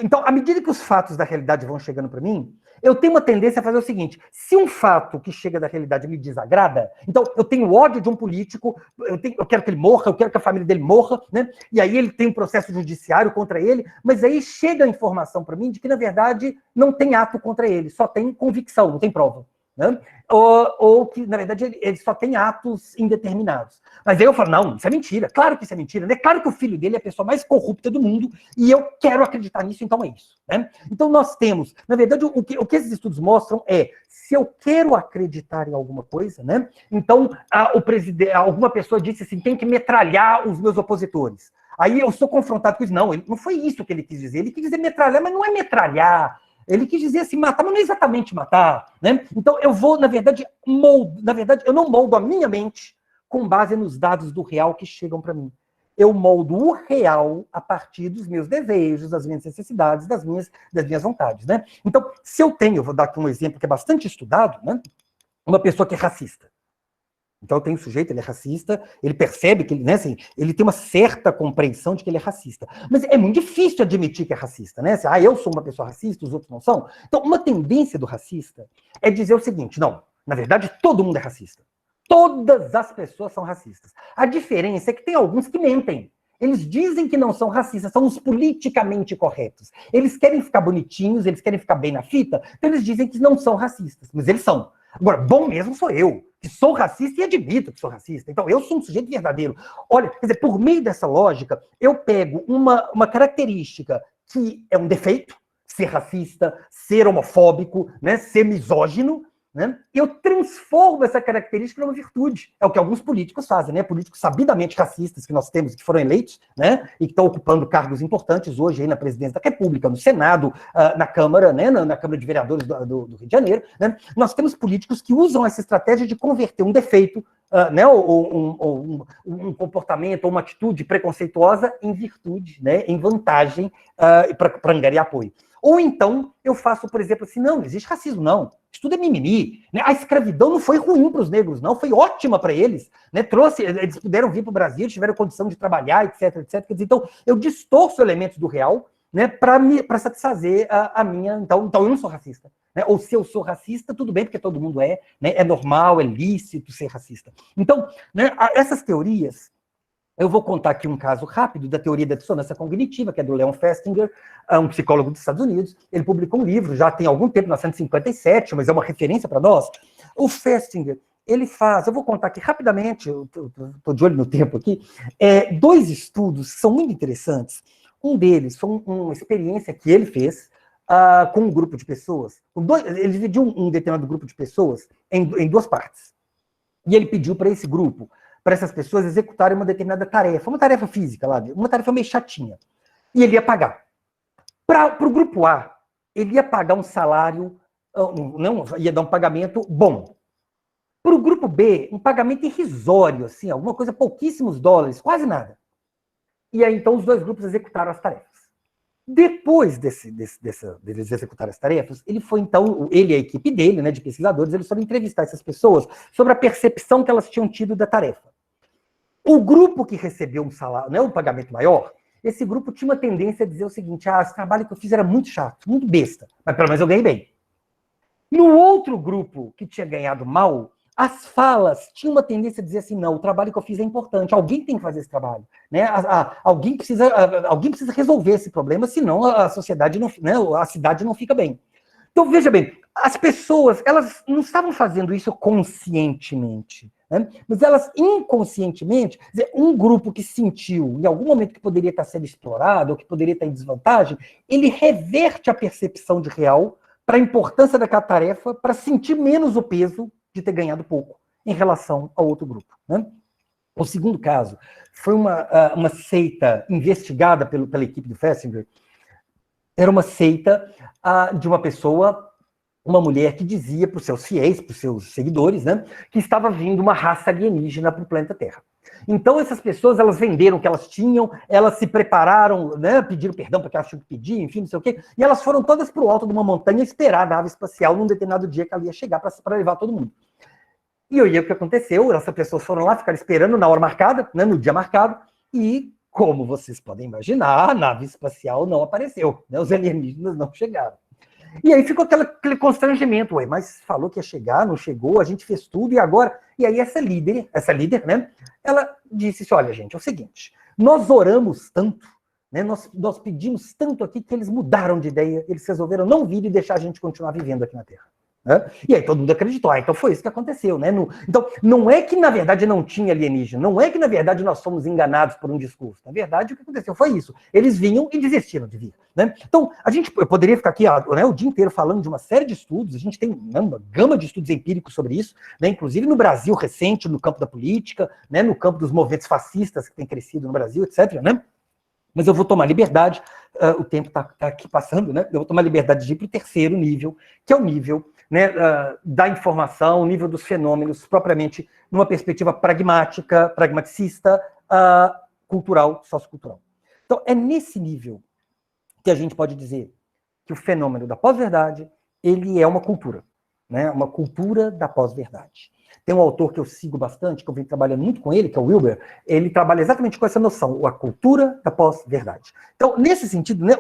então, à medida que os fatos da realidade vão chegando para mim, eu tenho uma tendência a fazer o seguinte: se um fato que chega da realidade me desagrada, então eu tenho ódio de um político, eu quero que ele morra, eu quero que a família dele morra, né? E aí ele tem um processo judiciário contra ele, mas aí chega a informação para mim de que, na verdade, não tem ato contra ele, só tem convicção, não tem prova. Né? Ou que, na verdade, ele só tem atos indeterminados. Mas aí eu falo, não, isso é mentira. Claro que isso é mentira. Né? Claro que o filho dele é a pessoa mais corrupta do mundo e eu quero acreditar nisso, então é isso. Né? Então nós temos, na verdade, o que esses estudos mostram é, se eu quero acreditar em alguma coisa, né? Então alguma pessoa disse assim, tem que metralhar os meus opositores. Aí eu sou confrontado com isso. Não, não foi isso que ele quis dizer. Ele quis dizer metralhar, mas não é metralhar. Ele quis dizer assim, matar, mas não é exatamente matar, né? Então eu vou, na verdade, eu não moldo a minha mente com base nos dados do real que chegam para mim. eu moldo o real a partir dos meus desejos, das minhas necessidades, das minhas vontades, né? Então, se eu tenho, vou dar aqui um exemplo que é bastante estudado, né? Uma pessoa que é racista. Então, eu tenho um sujeito, ele é racista, ele percebe que ele, né, assim, ele tem uma certa compreensão de que ele é racista. Mas é muito difícil admitir que é racista, né? Assim, eu sou uma pessoa racista, os outros não são. Então, uma tendência do racista é dizer o seguinte, não, na verdade, todo mundo é racista. Todas as pessoas são racistas. A diferença é que tem alguns que mentem. Eles dizem que não são racistas, são os politicamente corretos. Eles querem ficar bonitinhos, eles querem ficar bem na fita, então eles dizem que não são racistas, mas eles são. Agora, bom mesmo sou eu, que sou racista e admito que sou racista. Então, eu sou um sujeito verdadeiro. Olha, quer dizer, por meio dessa lógica, eu pego uma característica que é um defeito, ser racista, ser homofóbico, né, ser misógino, né? Eu transformo essa característica numa virtude. É o que alguns políticos fazem, né? Políticos sabidamente racistas que nós temos, que foram eleitos, né? E que estão ocupando cargos importantes hoje aí na presidência da República, no Senado, na Câmara, né? Na Câmara de Vereadores do Rio de Janeiro, né? Nós temos políticos que usam essa estratégia de converter um defeito, né? ou um comportamento ou uma atitude preconceituosa em virtude, né? Em vantagem para angariar apoio. Ou então eu faço, por exemplo, assim, não existe racismo, não. Isso tudo é mimimi. Né? A escravidão não foi ruim para os negros, não. Foi ótima para eles. Né? Eles puderam vir para o Brasil, tiveram condição de trabalhar, etc, etc. Quer dizer, então, eu distorço elementos do real, né, para satisfazer a minha... Então, eu não sou racista. Né? Ou se eu sou racista, tudo bem, porque todo mundo é. Né? É normal, é lícito ser racista. Então, né, essas teorias... Eu vou contar aqui um caso rápido da teoria da dissonância cognitiva, que é do Leon Festinger, um psicólogo dos Estados Unidos. Ele publicou um livro, já tem algum tempo, 1957, mas é uma referência para nós. O Festinger, ele faz, eu vou contar aqui rapidamente, eu estou de olho no tempo aqui, dois estudos que são muito interessantes. Um deles foi uma experiência que ele fez com um grupo de pessoas. Ele dividiu um determinado grupo de pessoas em duas partes. E ele pediu para esse grupo, para essas pessoas executarem uma determinada tarefa, uma tarefa física lá, uma tarefa meio chatinha. E ele ia pagar. Para o grupo A, ele ia pagar um salário, não, ia dar um pagamento bom. Para o grupo B, um pagamento irrisório, assim, alguma coisa, pouquíssimos dólares, quase nada. E aí, então, os dois grupos executaram as tarefas. Depois deles executar as tarefas, ele foi, então, ele e a equipe dele, né, de pesquisadores, eles foram entrevistar essas pessoas sobre a percepção que elas tinham tido da tarefa. O grupo que recebeu um salário, né, um pagamento maior, esse grupo tinha uma tendência a dizer o seguinte, esse trabalho que eu fiz era muito chato, muito besta, mas pelo menos eu ganhei bem. No outro grupo que tinha ganhado mal, as falas tinham uma tendência a dizer assim, não, o trabalho que eu fiz é importante, alguém tem que fazer esse trabalho, né? Alguém precisa resolver esse problema, senão a sociedade não, né, a cidade não fica bem. Então, veja bem, as pessoas, elas não estavam fazendo isso conscientemente, né? Mas elas inconscientemente, quer dizer, um grupo que sentiu em algum momento que poderia estar sendo explorado, ou que poderia estar em desvantagem, ele reverte a percepção de real para a importância daquela tarefa, para sentir menos o peso de ter ganhado pouco em relação ao outro grupo. Né? O segundo caso foi uma seita investigada pela equipe do Festinger. Era uma seita de uma pessoa, uma mulher que dizia para os seus fiéis, para os seus seguidores, né, que estava vindo uma raça alienígena para o planeta Terra. Então, essas pessoas, elas venderam o que elas tinham, elas se prepararam, né, pediram perdão para que elas tinham que pedir, enfim, não sei o quê, e elas foram todas para o alto de uma montanha esperar a nave espacial num determinado dia que ela ia chegar para levar todo mundo. E aí, o que aconteceu? Essas pessoas foram lá, ficaram esperando na hora marcada, né, no dia marcado, e, como vocês podem imaginar, a nave espacial não apareceu, né, os alienígenas não chegaram. E aí ficou aquele constrangimento, ué, mas falou que ia chegar, não chegou, a gente fez tudo, e agora... E aí essa líder, né, ela disse assim, olha, gente, é o seguinte, nós oramos tanto, né, nós pedimos tanto aqui que eles mudaram de ideia, eles resolveram não vir e deixar a gente continuar vivendo aqui na Terra. Né? E aí todo mundo acreditou, então foi isso que aconteceu. Né? Então, não é que na verdade não tinha alienígena, não é que na verdade nós fomos enganados por um discurso. Na verdade, o que aconteceu foi isso. Eles vinham e desistiram de vir. Né? Então, eu poderia ficar aqui, né, o dia inteiro falando de uma série de estudos, a gente tem, né, uma gama de estudos empíricos sobre isso, né, inclusive no Brasil recente, no campo da política, né, no campo dos movimentos fascistas que têm crescido no Brasil, etc. Né? Mas eu vou tomar liberdade, o tempo está aqui passando, né? Eu vou tomar liberdade de ir para o terceiro nível, que é o nível, né, da informação, o nível dos fenômenos, propriamente numa perspectiva pragmática, pragmaticista, cultural, sociocultural. Então, é nesse nível que a gente pode dizer que o fenômeno da pós-verdade, ele é uma cultura, né? Uma cultura da pós-verdade. Tem um autor que eu sigo bastante, que eu venho trabalhando muito com ele, que é o Wilber, ele trabalha exatamente com essa noção, a cultura da pós-verdade. Então, nesse sentido, né,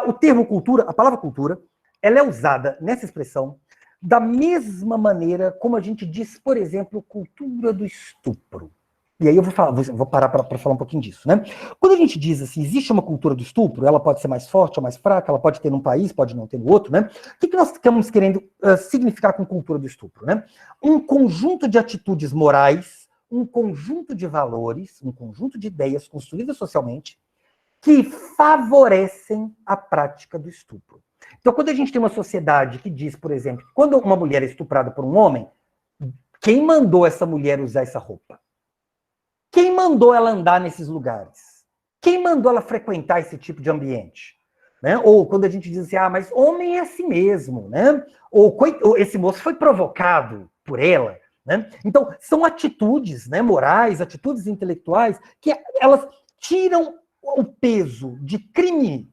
o termo cultura, a palavra cultura, ela é usada nessa expressão da mesma maneira como a gente diz, por exemplo, cultura do estupro. E aí eu vou parar para falar um pouquinho disso, né? Quando a gente diz assim, existe uma cultura do estupro, ela pode ser mais forte ou mais fraca, ela pode ter num país, pode não ter no outro, né? O que nós estamos querendo significar com cultura do estupro, né? Um conjunto de atitudes morais, um conjunto de valores, um conjunto de ideias construídas socialmente que favorecem a prática do estupro. Então, quando a gente tem uma sociedade que diz, por exemplo, que quando uma mulher é estuprada por um homem, quem mandou essa mulher usar essa roupa? Quem mandou ela andar nesses lugares? Quem mandou ela frequentar esse tipo de ambiente? Né? Ou quando a gente diz assim, mas homem é assim mesmo, né? Ou esse moço foi provocado por ela. Né? Então, são atitudes, né, morais, atitudes intelectuais, que elas tiram o peso de crime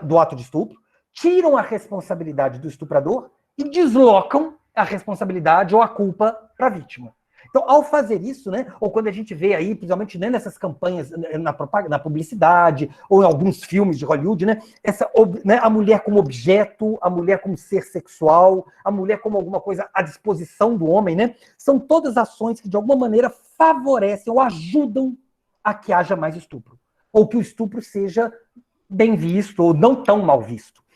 do ato de estupro, tiram a responsabilidade do estuprador e deslocam a responsabilidade ou a culpa para a vítima. Então, ao fazer isso, né, ou quando a gente vê aí, principalmente né, nessas campanhas na publicidade, ou em alguns filmes de Hollywood, né, a mulher como objeto, a mulher como ser sexual, a mulher como alguma coisa à disposição do homem, né, são todas ações que, de alguma maneira, favorecem ou ajudam a que haja mais estupro, ou que o estupro seja bem visto, ou não tão mal visto.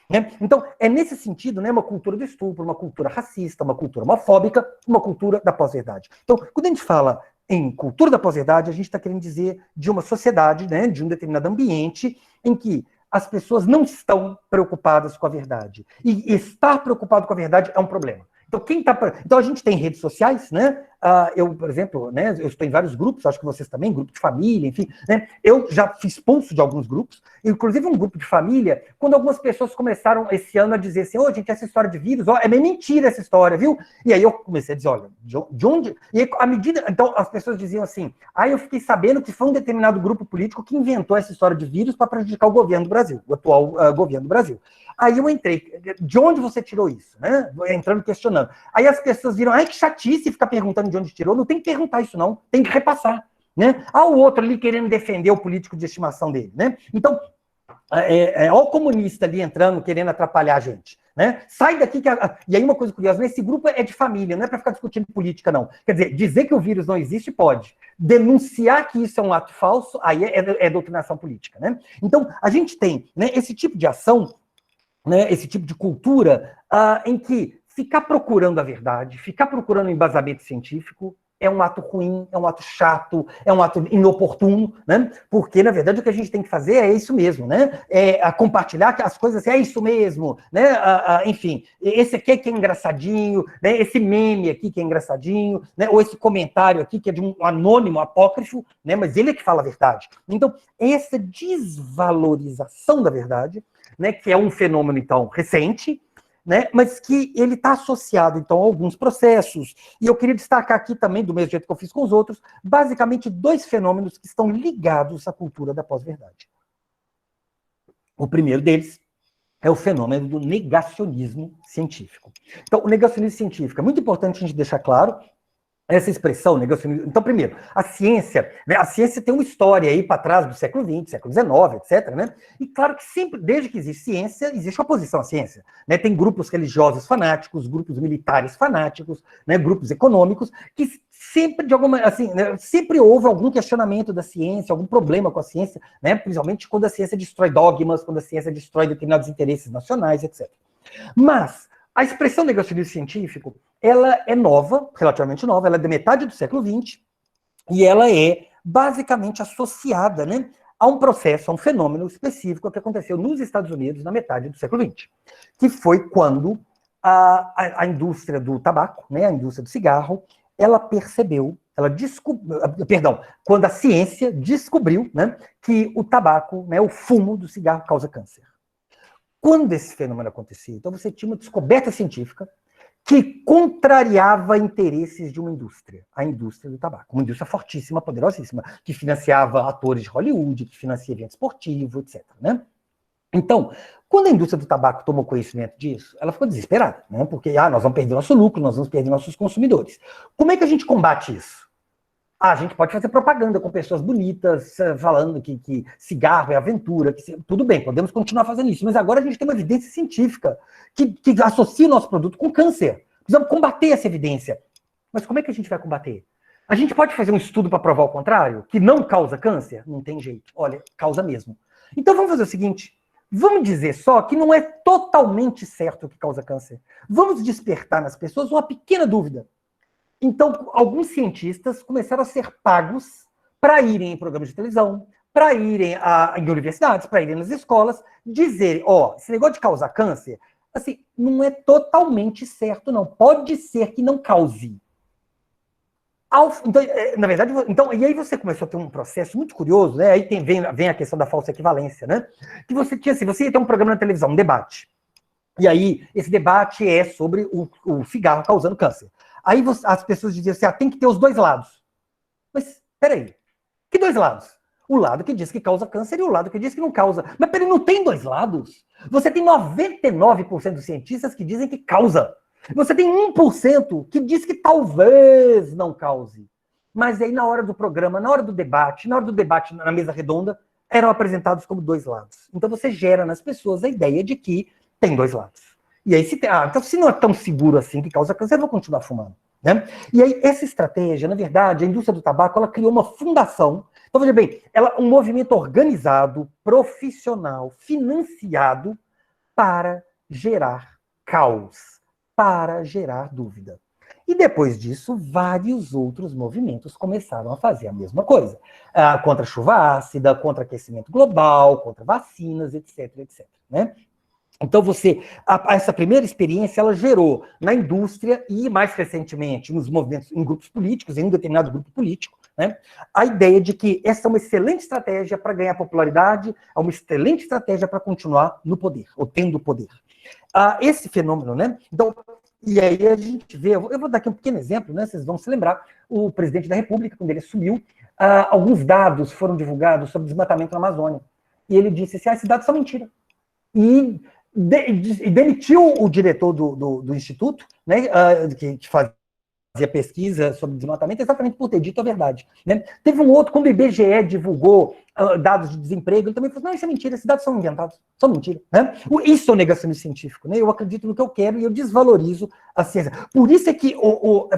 Então, é nesse sentido, né, uma cultura do estupro, uma cultura racista, uma cultura homofóbica, uma cultura da pós-verdade. Então, quando a gente fala em cultura da pós-verdade, a gente está querendo dizer de uma sociedade, né, de um determinado ambiente em que as pessoas não estão preocupadas com a verdade. E estar preocupado com a verdade é um problema. Então, a gente tem redes sociais, né? Eu, por exemplo, né, eu estou em vários grupos, acho que vocês também, grupo de família, enfim, né? Eu já fui expulso de alguns grupos, inclusive um grupo de família, quando algumas pessoas começaram esse ano a dizer assim, gente, essa história de vírus, é meio mentira essa história, viu? E aí eu comecei a dizer, olha, de onde... E aí, à medida... Então, as pessoas diziam assim, eu fiquei sabendo que foi um determinado grupo político que inventou essa história de vírus para prejudicar o governo do Brasil, o atual governo do Brasil. Aí eu entrei, de onde você tirou isso? Né? Entrando questionando. Aí as pessoas viram, que chatice ficar perguntando de onde tirou, não tem que perguntar isso não, tem que repassar. Né? O outro ali querendo defender o político de estimação dele. Né? Então, olha o comunista ali entrando, querendo atrapalhar a gente. Né? Sai daqui. E aí uma coisa curiosa, esse grupo é de família, não é para ficar discutindo política, não. Quer dizer que o vírus não existe, pode. Denunciar que isso é um ato falso, aí é doutrinação política. Né? Então, a gente tem, né, esse tipo de ação, né, esse tipo de cultura em que ficar procurando a verdade, ficar procurando embasamento científico é um ato ruim, é um ato chato, é um ato inoportuno, né? Porque, na verdade, o que a gente tem que fazer é isso mesmo, né? Compartilhar as coisas, é isso mesmo, né? Enfim, esse aqui que é engraçadinho, né? Esse meme aqui que é engraçadinho, né? Ou esse comentário aqui que é de um anônimo apócrifo, né? Mas ele é que fala a verdade. Então, essa desvalorização da verdade, né? Que é um fenômeno, então, recente, né, mas que ele está associado, então, a alguns processos. E eu queria destacar aqui também, do mesmo jeito que eu fiz com os outros, basicamente 2 fenômenos que estão ligados à cultura da pós-verdade. O primeiro deles é o fenômeno do negacionismo científico. Então, o negacionismo científico é muito importante a gente deixar claro essa expressão, negacionismo. Então, primeiro, a ciência tem uma história aí para trás do século XX, século XIX, etc. Né? E claro que sempre, desde que existe ciência, existe oposição à ciência. Né? Tem grupos religiosos fanáticos, grupos militares fanáticos, né? Grupos econômicos, que sempre, de alguma assim, né? Sempre houve algum questionamento da ciência, algum problema com a ciência, né? Principalmente quando a ciência destrói dogmas, quando a ciência destrói determinados interesses nacionais, etc. Mas a expressão negacionismo científico, ela é nova, relativamente nova, ela é da metade do século XX, e ela é basicamente associada, né, a um processo, a um fenômeno específico que aconteceu nos Estados Unidos na metade do século XX, que foi quando a indústria do tabaco, né, a indústria do cigarro, ela percebeu, quando a ciência descobriu, né, que o tabaco, né, o fumo do cigarro causa câncer. Quando esse fenômeno acontecia, então você tinha uma descoberta científica que contrariava interesses de uma indústria, a indústria do tabaco. Uma indústria fortíssima, poderosíssima, que financiava atores de Hollywood, que financia evento esportivo, etc. Né? Então, quando a indústria do tabaco tomou conhecimento disso, ela ficou desesperada, né? Porque nós vamos perder nosso lucro, nós vamos perder nossos consumidores. Como é que a gente combate isso? A gente pode fazer propaganda com pessoas bonitas, falando que cigarro é aventura, tudo bem, podemos continuar fazendo isso, mas agora a gente tem uma evidência científica que associa o nosso produto com câncer. Precisamos combater essa evidência. Mas como é que a gente vai combater? A gente pode fazer um estudo para provar o contrário? Que não causa câncer? Não tem jeito. Olha, causa mesmo. Então vamos fazer o seguinte, vamos dizer só que não é totalmente certo o que causa câncer. Vamos despertar nas pessoas uma pequena dúvida. Então, alguns cientistas começaram a ser pagos para irem em programas de televisão, para irem em universidades, para irem nas escolas, dizerem, esse negócio de causar câncer, assim, não é totalmente certo, não. Pode ser que não cause. Então, na verdade, e aí você começou a ter um processo muito curioso, né? Aí vem a questão da falsa equivalência, né? Que você tinha assim, você ia ter um programa na televisão, um debate. E aí, esse debate é sobre o cigarro causando câncer. Aí as pessoas diziam assim, tem que ter os dois lados. Mas, peraí, que dois lados? O lado que diz que causa câncer e o lado que diz que não causa. Mas peraí, não tem dois lados? Você tem 99% dos cientistas que dizem que causa. Você tem 1% que diz que talvez não cause. Mas aí na hora do programa, na hora do debate na mesa redonda, eram apresentados como dois lados. Então você gera nas pessoas a ideia de que tem dois lados. E aí, então se não é tão seguro assim que causa câncer, eu vou continuar fumando. Né? E aí, essa estratégia, na verdade, a indústria do tabaco, ela criou uma fundação. Então, veja bem, um movimento organizado, profissional, financiado para gerar caos, para gerar dúvida. E depois disso, vários outros movimentos começaram a fazer a mesma coisa. Contra a chuva ácida, contra aquecimento global, contra vacinas, etc, etc. Né? Então essa primeira experiência, ela gerou na indústria e mais recentemente nos movimentos, em grupos políticos, em um determinado grupo político, né, a ideia de que essa é uma excelente estratégia para ganhar popularidade, é uma excelente estratégia para continuar no poder, ou tendo poder. Esse fenômeno, né, então, e aí a gente vê, eu vou dar aqui um pequeno exemplo, né, vocês vão se lembrar, o presidente da República, quando ele assumiu, alguns dados foram divulgados sobre desmatamento na Amazônia, e ele disse assim, esses dados são mentira. E demitiu o diretor do instituto, né, que fazia pesquisa sobre desmatamento, exatamente por ter dito a verdade. Né? Teve um outro, quando o IBGE divulgou dados de desemprego, ele também falou, não, isso é mentira, esses dados são inventados, são mentira. Né? Isso é o negacionismo científico. Né? Eu acredito no que eu quero e eu desvalorizo a ciência. Por isso é que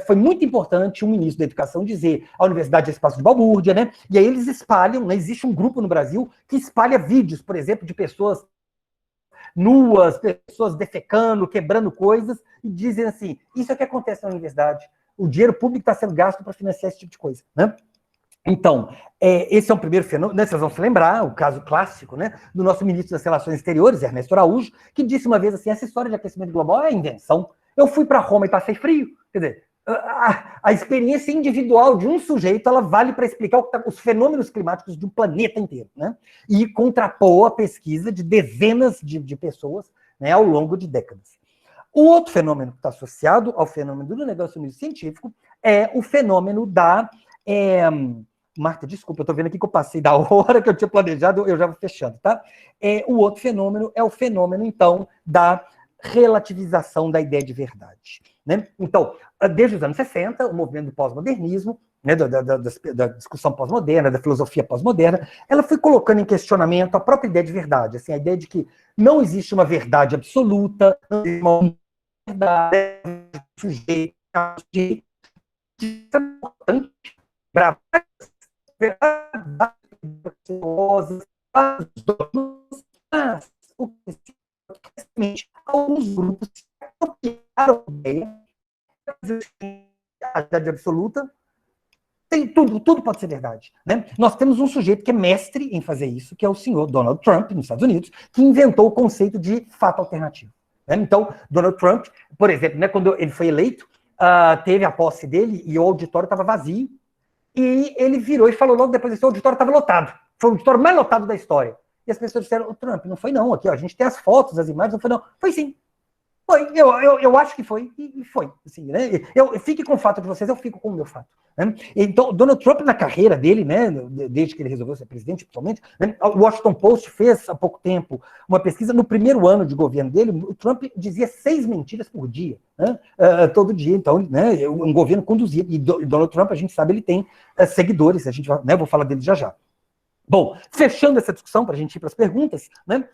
foi muito importante o ministro da Educação dizer a Universidade de Espaço de Balbúrdia, né? E aí eles espalham, né? Existe um grupo no Brasil que espalha vídeos, por exemplo, de pessoas nuas, pessoas defecando, quebrando coisas, e dizem assim, isso é o que acontece na universidade. O dinheiro público está sendo gasto para financiar esse tipo de coisa. Né? Então, esse é um primeiro fenômeno, né, vocês vão se lembrar, o caso clássico, né, do nosso ministro das Relações Exteriores, Ernesto Araújo, que disse uma vez assim, essa história de aquecimento global é invenção. Eu fui para Roma e passei frio. Quer dizer, a experiência individual de um sujeito, ela vale para explicar os fenômenos climáticos de um planeta inteiro, né? E contrapor a pesquisa de dezenas de pessoas, né, ao longo de décadas. O outro fenômeno que está associado ao fenômeno do negacionismo científico é o fenômeno da... Marta, desculpa, eu estou vendo aqui que eu passei da hora que eu tinha planejado, eu já vou fechando, tá? O outro fenômeno é o fenômeno, então, da relativização da ideia de verdade. Né? Então, desde os anos 60, o movimento do pós-modernismo, né, da discussão pós-moderna, da filosofia pós-moderna, ela foi colocando em questionamento a própria ideia de verdade, assim, a ideia de que não existe uma verdade absoluta, não existe uma verdade, sujeito, isso é importante para mas o que alguns grupos apropriaram a ideia a verdade absoluta, tem tudo pode ser verdade. Né? Nós temos um sujeito que é mestre em fazer isso, que é o senhor Donald Trump, nos Estados Unidos, que inventou o conceito de fato alternativo. Né? Então, Donald Trump, por exemplo, né, quando ele foi eleito, teve a posse dele e o auditório estava vazio, e ele virou e falou logo depois que o auditório estava lotado. Foi o auditório mais lotado da história. E as pessoas disseram, Trump, não foi não, aqui ó, a gente tem as fotos, as imagens, não foi não. Foi sim. Foi, eu acho que foi, e foi. Assim, né? Eu fique com o fato de vocês, eu fico com o meu fato. Né? Então, Donald Trump, na carreira dele, né, desde que ele resolveu ser presidente, principalmente, né, o Washington Post fez há pouco tempo uma pesquisa. No primeiro ano de governo dele, o Trump dizia 6 mentiras por dia, né, todo dia. Então, né, um governo conduzido. E Donald Trump, a gente sabe, ele tem seguidores, a gente vai, né, vou falar dele já já. Bom, fechando essa discussão, para a gente ir para as perguntas, né,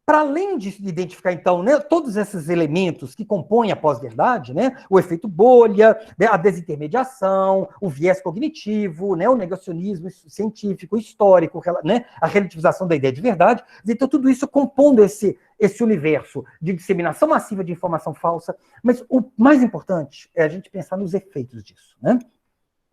para além de identificar, então, né, todos esses elementos que compõem a pós-verdade, né, o efeito bolha, né, a desintermediação, o viés cognitivo, né, o negacionismo científico, histórico, né, a relativização da ideia de verdade, então tudo isso compondo esse universo de disseminação massiva de informação falsa, mas o mais importante é a gente pensar nos efeitos disso. Né?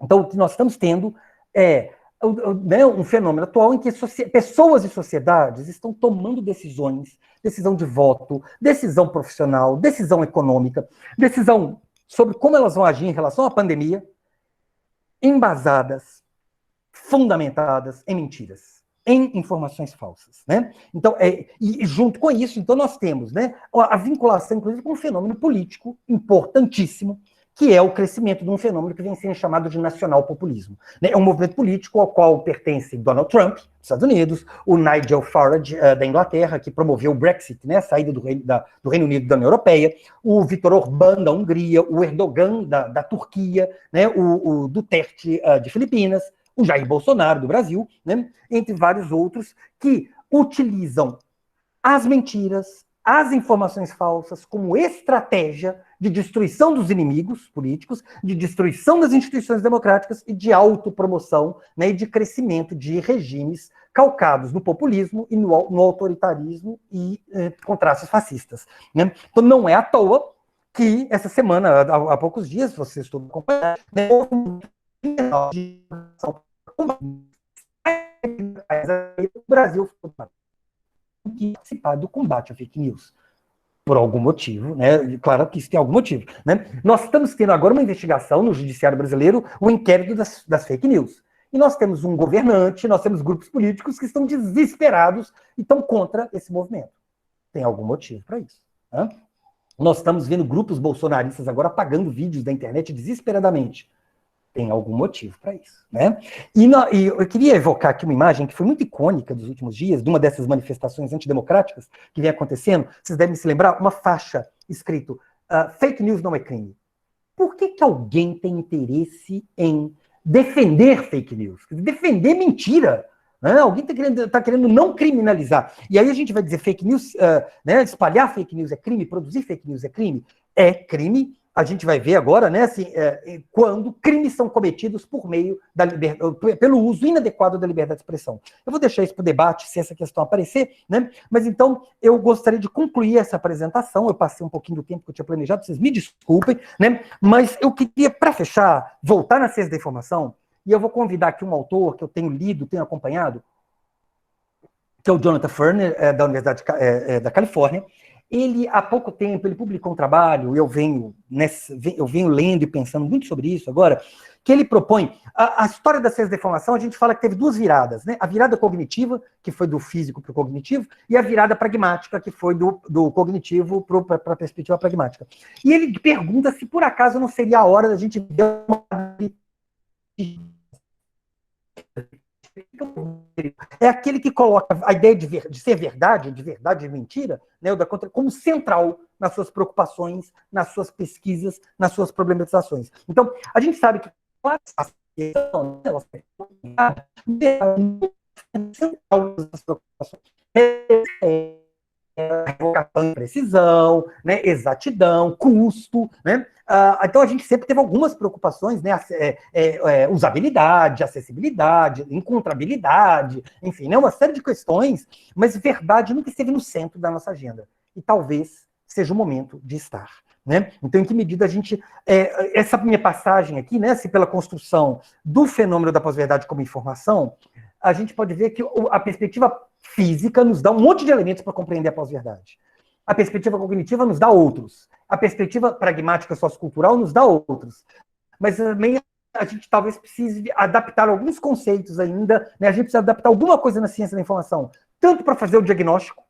Então, o que nós estamos tendo é um fenômeno atual em que pessoas e sociedades estão tomando decisões, decisão de voto, decisão profissional, decisão econômica, decisão sobre como elas vão agir em relação à pandemia, embasadas, fundamentadas em mentiras, em informações falsas. Né? Então, e junto com isso, então nós temos, né, a vinculação, inclusive, com um fenômeno político importantíssimo, que é o crescimento de um fenômeno que vem sendo chamado de nacional-populismo. É um movimento político ao qual pertencem Donald Trump, dos Estados Unidos, o Nigel Farage, da Inglaterra, que promoveu o Brexit, né, a saída do Reino Unido da União Europeia, o Viktor Orbán, da Hungria, o Erdogan, da Turquia, né, o Duterte, de Filipinas, o Jair Bolsonaro, do Brasil, né, entre vários outros, que utilizam as mentiras, as informações falsas como estratégia de destruição dos inimigos políticos, de destruição das instituições democráticas e de autopromoção, né, e de crescimento de regimes calcados no populismo e no autoritarismo e com traços fascistas. Né? Então não é à toa que essa semana, há poucos dias, vocês todos acompanharam, né, o Brasil participar do combate à fake news. Por algum motivo, né? Claro que isso tem algum motivo. Né? Nós estamos tendo agora uma investigação no Judiciário Brasileiro, o inquérito das fake news. E nós temos um governante, nós temos grupos políticos que estão desesperados e estão contra esse movimento. Tem algum motivo para isso. Né? Nós estamos vendo grupos bolsonaristas agora apagando vídeos da internet desesperadamente. Tem algum motivo para isso. Né? E eu queria evocar aqui uma imagem que foi muito icônica dos últimos dias, de uma dessas manifestações antidemocráticas que vem acontecendo. Vocês devem se lembrar, uma faixa escrito fake news não é crime. Por que alguém tem interesse em defender fake news? Defender mentira. Né? Alguém está querendo não criminalizar. E aí a gente vai dizer fake news, né? Espalhar fake news é crime, produzir fake news é crime? É crime. A gente vai ver agora, né, assim, quando crimes são cometidos por meio pelo uso inadequado da liberdade de expressão. Eu vou deixar isso para o debate, se essa questão aparecer, né? Mas então eu gostaria de concluir essa apresentação. Eu passei um pouquinho do tempo que eu tinha planejado, vocês me desculpem, né? Mas eu queria, para fechar, voltar na ciência da informação, e eu vou convidar aqui um autor que eu tenho lido, tenho acompanhado, que é o Jonathan Furner, da Universidade da Califórnia. Ele, há pouco tempo, ele publicou um trabalho, eu venho lendo e pensando muito sobre isso agora, que ele propõe, a história da ciência da informação, a gente fala que teve duas viradas, né? A virada cognitiva, que foi do físico para o cognitivo, e a virada pragmática, que foi do cognitivo para a perspectiva pragmática. E ele pergunta se, por acaso, não seria a hora da gente ver uma... É aquele que coloca a ideia de ser verdade, de verdade e mentira, né, como central nas suas preocupações, nas suas pesquisas, nas suas problematizações. Então, a gente sabe que precisão, né, exatidão, custo, né? Então a gente sempre teve algumas preocupações, né? Usabilidade, acessibilidade, encontrabilidade, enfim, né? Uma série de questões, mas verdade nunca esteve no centro da nossa agenda. E talvez seja o momento de estar. Né? Então, em que medida a gente... essa minha passagem aqui, né, assim, pela construção do fenômeno da pós-verdade como informação, a gente pode ver que a perspectiva física nos dá um monte de elementos para compreender a pós-verdade. A perspectiva cognitiva nos dá outros. A perspectiva pragmática sociocultural nos dá outros. Mas também a gente talvez precise adaptar alguns conceitos ainda, né? A gente precisa adaptar alguma coisa na ciência da informação, tanto para fazer o diagnóstico,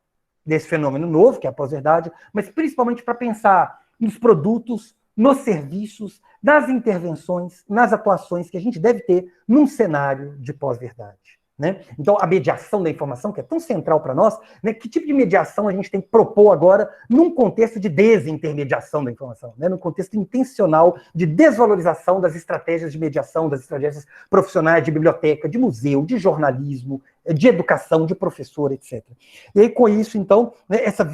desse fenômeno novo, que é a pós-verdade, mas principalmente para pensar nos produtos, nos serviços, nas intervenções, nas atuações que a gente deve ter num cenário de pós-verdade. Né? Então, a mediação da informação, que é tão central para nós, né? Que tipo de mediação a gente tem que propor agora num contexto de desintermediação da informação, né? Num contexto intencional de desvalorização das estratégias de mediação, das estratégias profissionais de biblioteca, de museu, de jornalismo, de educação, de professor, etc. E aí, com isso, então, né, essa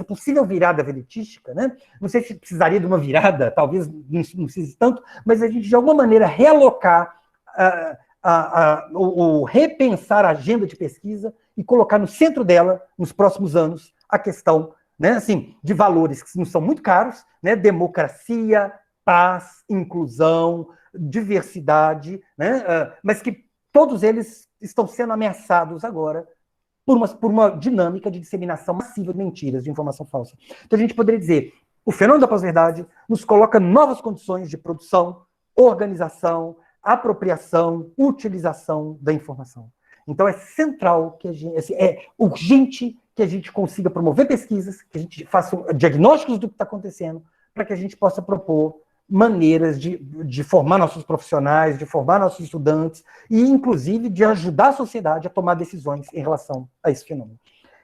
possível virada veritística, né? Não sei se precisaria de uma virada, talvez não precise tanto, mas a gente, de alguma maneira, realocar o repensar a agenda de pesquisa e colocar no centro dela, nos próximos anos, a questão, né, assim, de valores que não são muito caros, né, democracia, paz, inclusão, diversidade, né, mas que todos eles estão sendo ameaçados agora por uma dinâmica de disseminação massiva de mentiras, de informação falsa. Então a gente poderia dizer, o fenômeno da pós-verdade nos coloca novas condições de produção, organização, apropriação, utilização da informação. Então é central que a gente, assim, é urgente que a gente consiga promover pesquisas, que a gente faça diagnósticos do que está acontecendo, para que a gente possa propor maneiras de formar nossos profissionais, de formar nossos estudantes, e inclusive de ajudar a sociedade a tomar decisões em relação a esse fenômeno.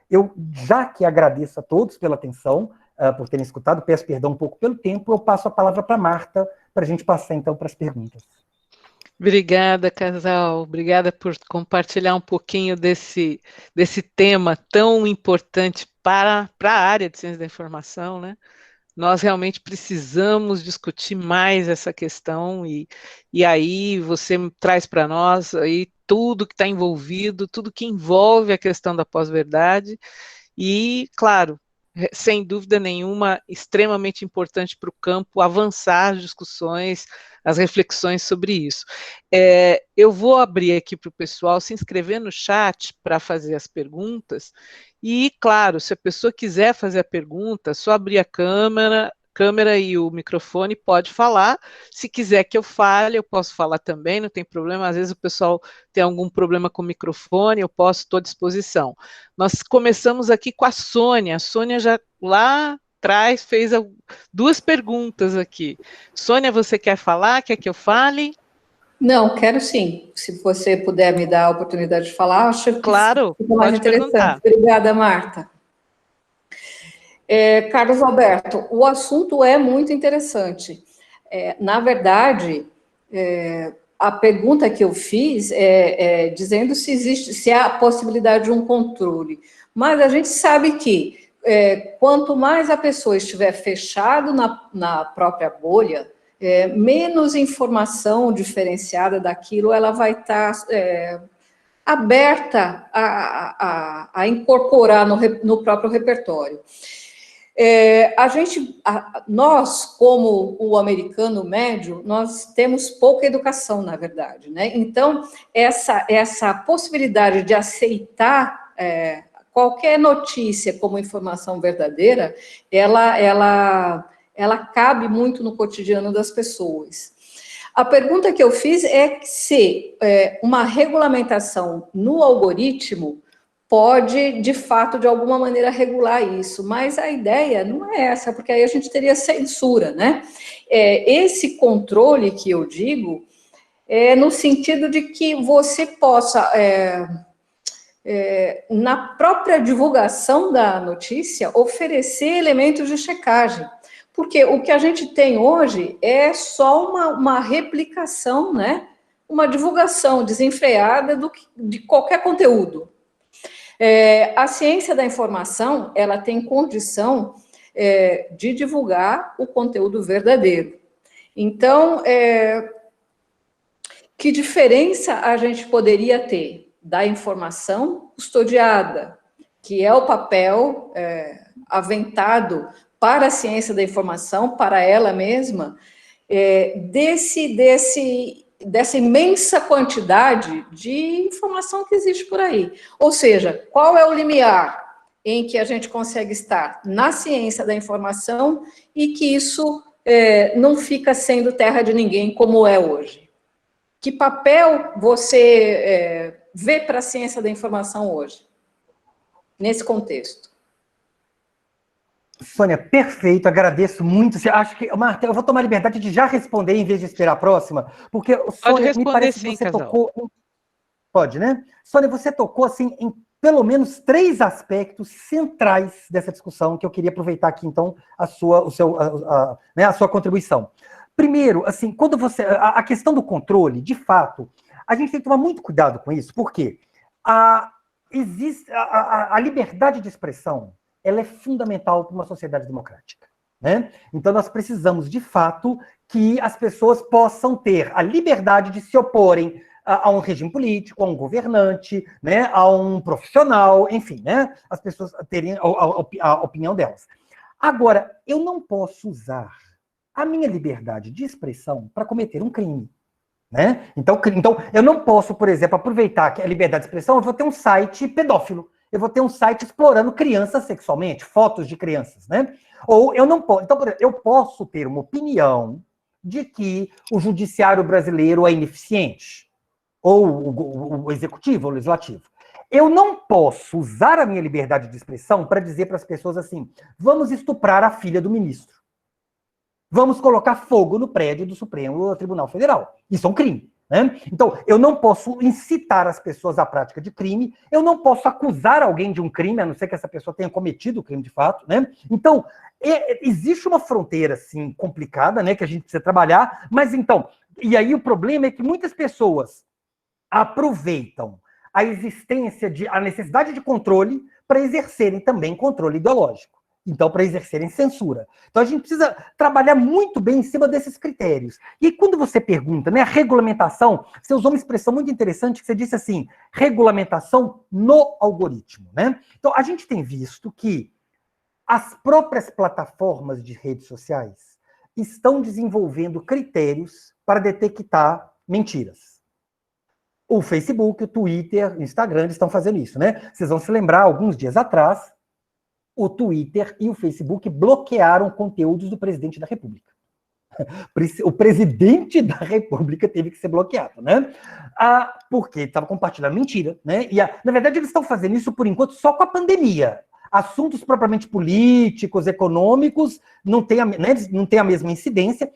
Eu, já que agradeço a todos pela atenção, por terem escutado, peço perdão um pouco pelo tempo, eu passo a palavra para a Marta, para a gente passar então para as perguntas. Obrigada, Casal. Obrigada por compartilhar um pouquinho desse tema tão importante para a área de ciência da informação, né? Nós realmente precisamos discutir mais essa questão e aí você traz para nós aí tudo que está envolvido, tudo que envolve a questão da pós-verdade e, claro, sem dúvida nenhuma, extremamente importante para o campo avançar as discussões, as reflexões sobre isso. Eu vou abrir aqui para o pessoal se inscrever no chat para fazer as perguntas, e, claro, se a pessoa quiser fazer a pergunta, é só abrir a câmera e o microfone, pode falar. Se quiser que eu fale, eu posso falar também, não tem problema. Às vezes o pessoal tem algum problema com o microfone, eu posso, estou à disposição. Nós começamos aqui com a Sônia. A Sônia já lá atrás fez duas perguntas aqui. Sônia, você quer falar? Quer que eu fale? Não, quero sim. Se você puder me dar a oportunidade de falar, acho que claro, fica mais interessante. Perguntar. Obrigada, Marta. Carlos Alberto, o assunto é muito interessante. Na verdade, a pergunta que eu fiz é dizendo se há a possibilidade de um controle. Mas a gente sabe que quanto mais a pessoa estiver fechada na própria bolha, menos informação diferenciada daquilo ela vai estar aberta a incorporar no próprio repertório. Nós, como o americano médio, nós temos pouca educação, na verdade, né? Então, essa possibilidade de aceitar qualquer notícia como informação verdadeira, ela cabe muito no cotidiano das pessoas. A pergunta que eu fiz é se uma regulamentação no algoritmo pode, de fato, de alguma maneira regular isso, mas a ideia não é essa, porque aí a gente teria censura, né? Esse controle que eu digo é no sentido de que você possa, na própria divulgação da notícia, oferecer elementos de checagem. Porque o que a gente tem hoje é só uma replicação, né? Uma divulgação desenfreada de qualquer conteúdo. A ciência da informação, ela tem condição de divulgar o conteúdo verdadeiro. Então, que diferença a gente poderia ter da informação custodiada, que é o papel aventado para a ciência da informação, para ela mesma, dessa imensa quantidade de informação que existe por aí. Ou seja, qual é o limiar em que a gente consegue estar na ciência da informação e que isso não fica sendo terra de ninguém como é hoje? Que papel você vê para a ciência da informação hoje, nesse contexto? Sônia, perfeito, agradeço muito. Acho que, Marta, eu vou tomar a liberdade de já responder em vez de esperar a próxima, porque, Sônia, me parece que você tocou... Pode, né? Sônia, você tocou, assim, em pelo menos 3 aspectos centrais dessa discussão, que eu queria aproveitar aqui, então, a sua contribuição. Primeiro, assim, quando você... A questão do controle, de fato, a gente tem que tomar muito cuidado com isso, porque a liberdade de expressão, ela é fundamental para uma sociedade democrática, né? Então, nós precisamos, de fato, que as pessoas possam ter a liberdade de se oporem a um regime político, a um governante, né, a um profissional, enfim, né, as pessoas terem a opinião delas. Agora, eu não posso usar a minha liberdade de expressão para cometer um crime, né? Então, eu não posso, por exemplo, aproveitar que a liberdade de expressão, eu vou ter um site pedófilo, eu vou ter um site explorando crianças sexualmente, fotos de crianças, né? Ou eu não posso. Então, por exemplo, eu posso ter uma opinião de que o judiciário brasileiro é ineficiente, ou o executivo, ou o legislativo. Eu não posso usar a minha liberdade de expressão para dizer para as pessoas assim: vamos estuprar a filha do ministro. Vamos colocar fogo no prédio do Supremo Tribunal Federal. Isso é um crime, né? Então, eu não posso incitar as pessoas à prática de crime, eu não posso acusar alguém de um crime, a não ser que essa pessoa tenha cometido o crime de fato, né? Então, existe uma fronteira, assim, complicada, né, que a gente precisa trabalhar, mas então, e aí o problema é que muitas pessoas aproveitam a necessidade de controle para exercerem também controle ideológico. Então, para exercerem censura. Então, a gente precisa trabalhar muito bem em cima desses critérios. E quando você pergunta, né, a regulamentação, você usou uma expressão muito interessante que você disse assim, regulamentação no algoritmo, né? Então, a gente tem visto que as próprias plataformas de redes sociais estão desenvolvendo critérios para detectar mentiras. O Facebook, o Twitter, o Instagram, eles estão fazendo isso, né? Vocês vão se lembrar, alguns dias atrás, o Twitter e o Facebook bloquearam conteúdos do presidente da República. O presidente da República teve que ser bloqueado, né? Porque estava compartilhando mentira, né? E, na verdade, eles estão fazendo isso, por enquanto, só com a pandemia. Assuntos propriamente políticos, econômicos, não tem a mesma incidência.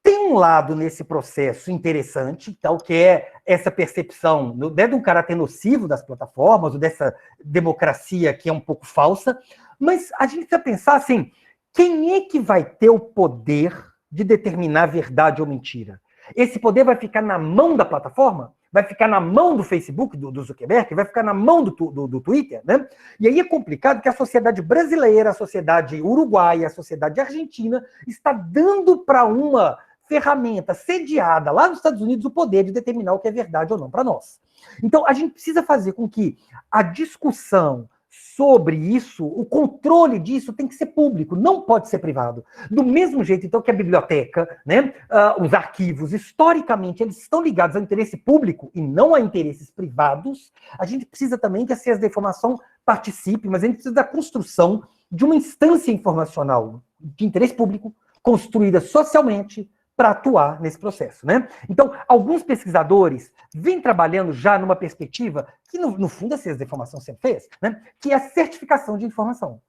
Tem um lado nesse processo interessante, tal, que é essa percepção de um caráter nocivo das plataformas, ou dessa democracia que é um pouco falsa, mas a gente precisa pensar assim, quem é que vai ter o poder de determinar verdade ou mentira? Esse poder vai ficar na mão da plataforma? Vai ficar na mão do Facebook, do Zuckerberg? Vai ficar na mão do Twitter, né? E aí é complicado que a sociedade brasileira, a sociedade uruguaia, a sociedade argentina está dando para uma ferramenta sediada lá nos Estados Unidos o poder de determinar o que é verdade ou não para nós. Então, a gente precisa fazer com que a discussão sobre isso, o controle disso tem que ser público, não pode ser privado. Do mesmo jeito, então, que a biblioteca, né, os arquivos, historicamente, eles estão ligados ao interesse público e não a interesses privados, a gente precisa também que a Ciência da Informação participe, mas a gente precisa da construção de uma instância informacional de interesse público, construída socialmente, para atuar nesse processo, né? Então, alguns pesquisadores vêm trabalhando já numa perspectiva que, no fundo, a Ciência da Informação sempre fez, né? Que é a certificação de informação.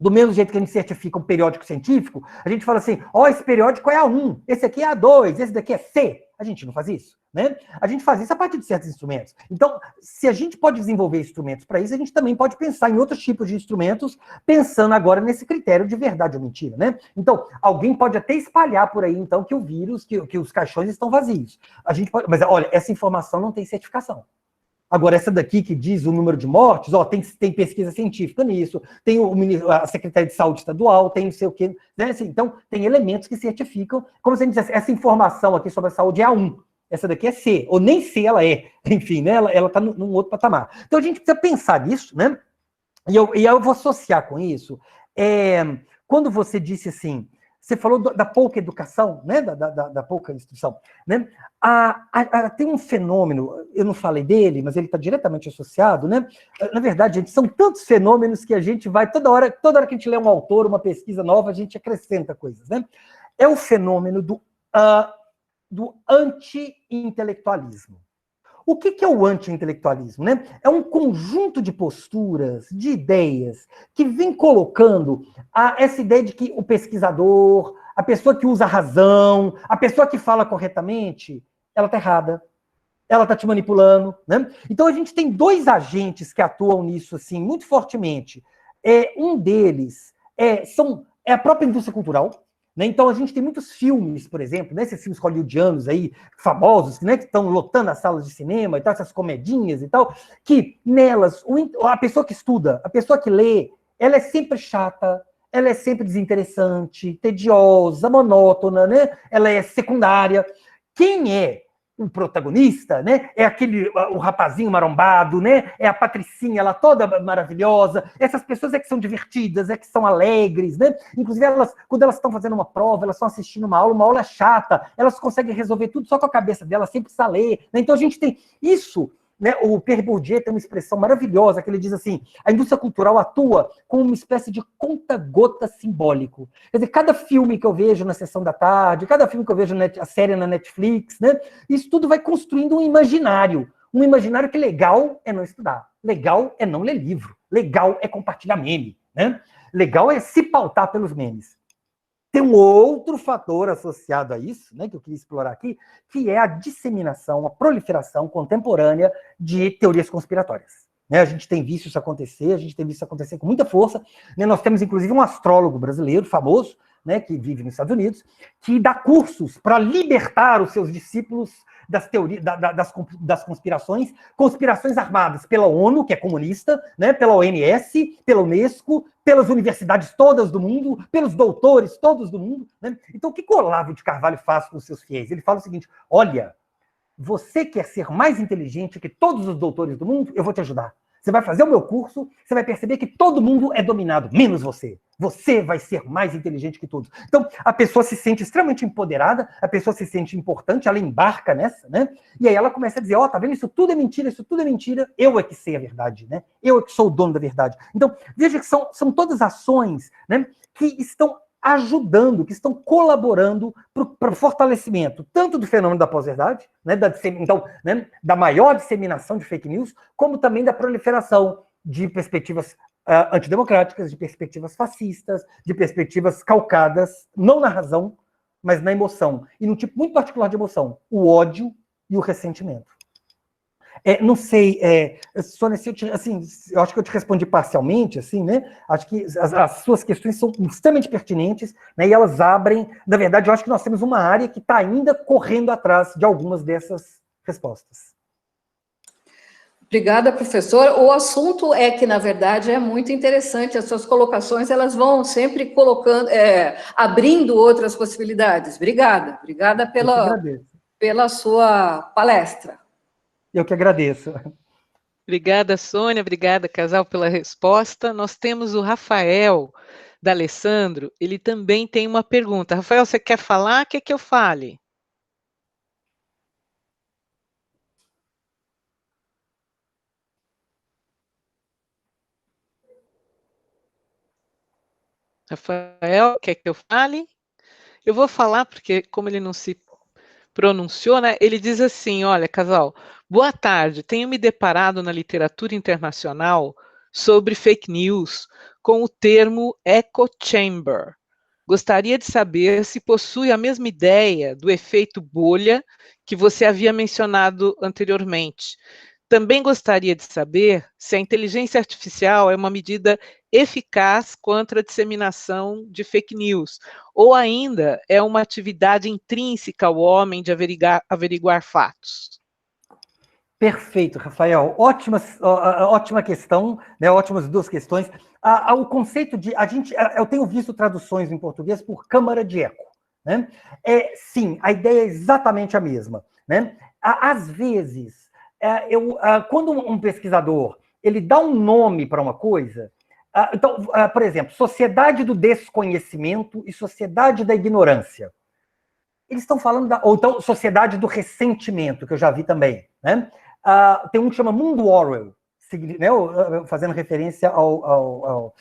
Do mesmo jeito que a gente certifica um periódico científico, a gente fala assim, esse periódico é A1, esse aqui é A2, esse daqui é C. A gente não faz isso, né? A gente faz isso a partir de certos instrumentos. Então, se a gente pode desenvolver instrumentos para isso, a gente também pode pensar em outros tipos de instrumentos, pensando agora nesse critério de verdade ou mentira, né? Então, alguém pode até espalhar por aí, então, que o vírus, que os caixões estão vazios. Mas, olha, essa informação não tem certificação. Agora, essa daqui que diz o número de mortes, tem pesquisa científica nisso, tem a Secretaria de Saúde Estadual, tem não sei o quê, né? Assim, então, tem elementos que certificam, como se a gente dissesse, essa informação aqui sobre a saúde é A1, essa daqui é C, ou nem C ela é, enfim, né? Ela está num outro patamar. Então, a gente precisa pensar nisso, né? E eu vou associar com isso, quando você disse assim, você falou da pouca educação, né? Da pouca instrução, né? Tem um fenômeno, eu não falei dele, mas ele está diretamente associado, né? Na verdade, gente, são tantos fenômenos que a gente vai, toda hora que a gente lê um autor, uma pesquisa nova, a gente acrescenta coisas, né? É o fenômeno do anti-intelectualismo. O que é o anti-intelectualismo, né? É um conjunto de posturas, de ideias, que vem colocando essa ideia de que o pesquisador, a pessoa que usa a razão, a pessoa que fala corretamente, ela está errada, ela está te manipulando, né? Então a gente tem dois agentes que atuam nisso assim muito fortemente. Um deles é a própria indústria cultural, né? Então a gente tem muitos filmes, por exemplo, né, esses filmes hollywoodianos aí, famosos, né, que estão lotando as salas de cinema e tal, essas comedinhas e tal, que nelas, a pessoa que estuda, a pessoa que lê, ela é sempre chata, ela é sempre desinteressante, tediosa, monótona, né? Ela é secundária. Quem é o protagonista, né? É o rapazinho marombado, né? É a patricinha, ela toda maravilhosa. Essas pessoas é que são divertidas, é que são alegres, né? Inclusive, quando elas estão fazendo uma prova, elas estão assistindo uma aula chata, elas conseguem resolver tudo só com a cabeça dela, sem precisar ler, né? Então a gente tem isso, né? O Pierre Bourdieu tem uma expressão maravilhosa, que ele diz assim, a indústria cultural atua como uma espécie de conta-gota simbólico. Quer dizer, cada filme que eu vejo na sessão da tarde, cada filme que eu vejo a série na Netflix, né? Isso tudo vai construindo um imaginário que legal é não estudar, legal é não ler livro, legal é compartilhar meme, né? Legal é se pautar pelos memes. Tem um outro fator associado a isso, né, que eu queria explorar aqui, que é a disseminação, a proliferação contemporânea de teorias conspiratórias. Né, a gente tem visto isso acontecer, a gente tem visto isso acontecer com muita força. Né, nós temos, inclusive, um astrólogo brasileiro famoso, né, que vive nos Estados Unidos, que dá cursos para libertar os seus discípulos das teorias, das conspirações armadas pela ONU, que é comunista, né, pela ONS, pela Unesco, pelas universidades todas do mundo, pelos doutores todos do mundo. Né? Então, o que o Olavo de Carvalho faz com os seus fiéis? Ele fala o seguinte, olha, você quer ser mais inteligente que todos os doutores do mundo? Eu vou te ajudar. Você vai fazer o meu curso, você vai perceber que todo mundo é dominado, menos você. Você vai ser mais inteligente que todos. Então, a pessoa se sente extremamente empoderada, a pessoa se sente importante, ela embarca nessa, né? E aí ela começa a dizer, tá vendo? Isso tudo é mentira, eu é que sei a verdade, né? Eu é que sou o dono da verdade. Então, veja que são todas ações, né, que estão ajudando, que estão colaborando para o fortalecimento tanto do fenômeno da pós-verdade, né, da maior disseminação de fake news, como também da proliferação de perspectivas antidemocráticas, de perspectivas fascistas, de perspectivas calcadas, não na razão, mas na emoção. E num tipo muito particular de emoção, o ódio e o ressentimento. Não sei, Sônia, eu acho que eu te respondi parcialmente, assim, né? Acho que as suas questões são extremamente pertinentes, né? E elas abrem, na verdade, eu acho que nós temos uma área que está ainda correndo atrás de algumas dessas respostas. Obrigada, professor. O assunto é que, na verdade, é muito interessante. As suas colocações, elas vão sempre colocando, abrindo outras possibilidades. Obrigada pela sua palestra. Eu que agradeço. Obrigada, Sônia. Obrigada, casal, pela resposta. Nós temos o Rafael D'Alessandro. Ele também tem uma pergunta. Rafael, você quer falar? Quer que eu fale? Rafael, quer que eu fale? Eu vou falar porque, como ele não se pronunciou, né? Ele diz assim, olha, casal, boa tarde, tenho me deparado na literatura internacional sobre fake news com o termo echo chamber. Gostaria de saber se possui a mesma ideia do efeito bolha que você havia mencionado anteriormente. Também gostaria de saber se a inteligência artificial é uma medida eficaz contra a disseminação de fake news, ou ainda é uma atividade intrínseca ao homem de averiguar fatos. Perfeito, Rafael. Ótima questão, né? Ótimas duas questões. O conceito de... eu tenho visto traduções em português por câmara de eco. Né? Sim, a ideia é exatamente a mesma. Né? Às vezes, quando um pesquisador ele dá um nome para uma coisa... Então, por exemplo, sociedade do desconhecimento e sociedade da ignorância. Eles estão falando ou então sociedade do ressentimento, que eu já vi também, né? Tem um que chama Mundo Orwell, né? Fazendo referência ao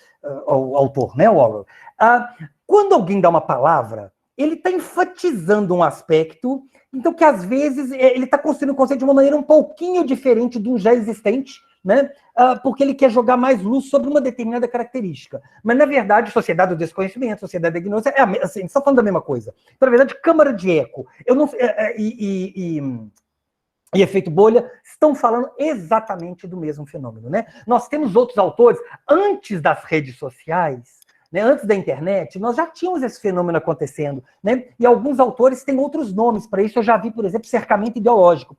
autor, né? Orwell. Quando alguém dá uma palavra, ele está enfatizando um aspecto, então que às vezes ele está construindo o conceito de uma maneira um pouquinho diferente de um já existente, né? Porque ele quer jogar mais luz sobre uma determinada característica. Mas, na verdade, sociedade do desconhecimento, sociedade da ignorância, assim, estão falando da mesma coisa. Então, na verdade, câmara de eco e efeito bolha estão falando exatamente do mesmo fenômeno, né? Nós temos outros autores, antes das redes sociais, né, antes da internet, nós já tínhamos esse fenômeno acontecendo, né? E alguns autores têm outros nomes para isso. Eu já vi, por exemplo, cercamento ideológico.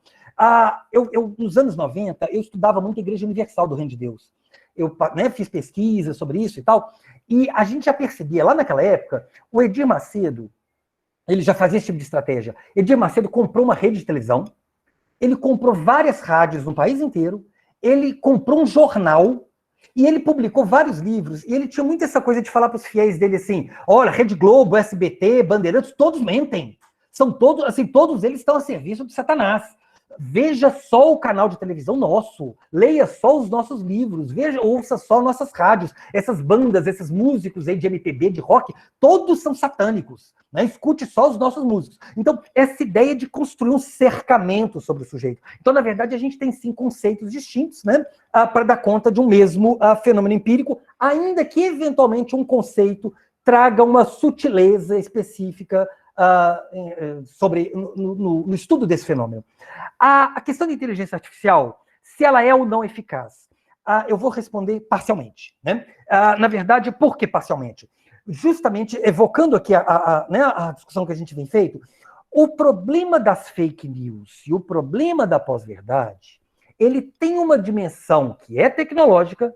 Nos anos 90, eu estudava muito a Igreja Universal do Reino de Deus. Eu, né, fiz pesquisa sobre isso e tal, e a gente já percebia, lá naquela época, o Edir Macedo, ele já fazia esse tipo de estratégia. Edir Macedo comprou uma rede de televisão, ele comprou várias rádios no país inteiro, ele comprou um jornal, e ele publicou vários livros, e ele tinha muito essa coisa de falar para os fiéis dele assim, olha, Rede Globo, SBT, Bandeirantes, todos mentem. São todos, assim, todos eles estão a serviço de Satanás. Veja só o canal de televisão nosso, leia só os nossos livros, ouça só nossas rádios, essas bandas, esses músicos aí de MPB, de rock, todos são satânicos, né? Escute só os nossos músicos. Então, essa ideia de construir um cercamento sobre o sujeito. Então, na verdade, a gente tem sim conceitos distintos, né, para dar conta de um mesmo fenômeno empírico, ainda que eventualmente um conceito traga uma sutileza específica no estudo desse fenômeno. A questão da inteligência artificial, se ela é ou não eficaz, eu vou responder parcialmente, né? Na verdade, por que parcialmente? Justamente evocando aqui a discussão que a gente vem feito, o problema das fake news e o problema da pós-verdade, ele tem uma dimensão que é tecnológica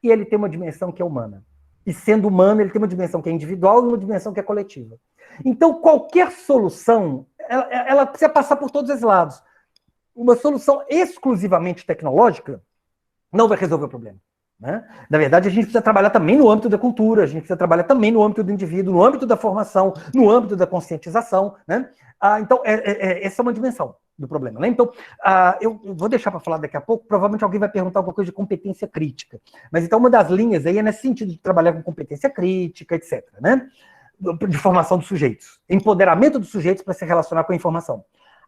e ele tem uma dimensão que é humana. E sendo humano, ele tem uma dimensão que é individual e uma dimensão que é coletiva. Então, qualquer solução, ela precisa passar por todos esses lados. Uma solução exclusivamente tecnológica não vai resolver o problema, né? Na verdade, a gente precisa trabalhar também no âmbito da cultura, a gente precisa trabalhar também no âmbito do indivíduo, no âmbito da formação, no âmbito da conscientização, né? Então, essa é uma dimensão do problema, né? Então, eu vou deixar para falar daqui a pouco, provavelmente alguém vai perguntar alguma coisa de competência crítica, mas então uma das linhas aí é nesse sentido de trabalhar com competência crítica, etc., né? De formação dos sujeitos, empoderamento dos sujeitos para se relacionar com a informação.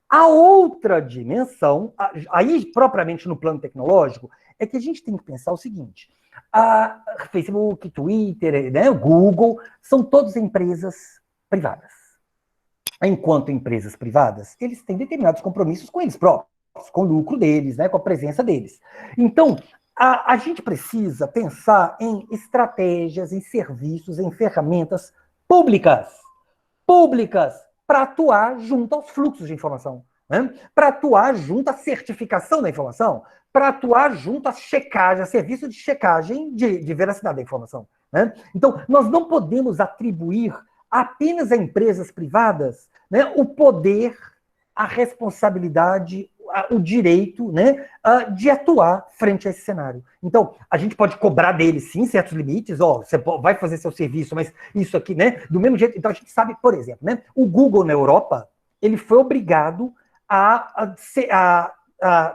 A outra dimensão, aí propriamente no plano tecnológico, é que a gente tem que pensar o seguinte, Facebook, Twitter, né, Google, são todas empresas privadas. Enquanto empresas privadas, eles têm determinados compromissos com eles próprios, com o lucro deles, né, com a presença deles. Então, a gente precisa pensar em estratégias, em serviços, em ferramentas públicas para atuar junto aos fluxos de informação, né? Para atuar junto à certificação da informação, para atuar junto à checagem, a serviço de checagem de veracidade da informação, né? Então, nós não podemos atribuir apenas a empresas privadas, né, o poder, a responsabilidade, o direito, né, de atuar frente a esse cenário. Então, a gente pode cobrar deles, sim, certos limites, você vai fazer seu serviço, mas isso aqui, né, do mesmo jeito. Então, a gente sabe, por exemplo, né, o Google na Europa, ele foi obrigado a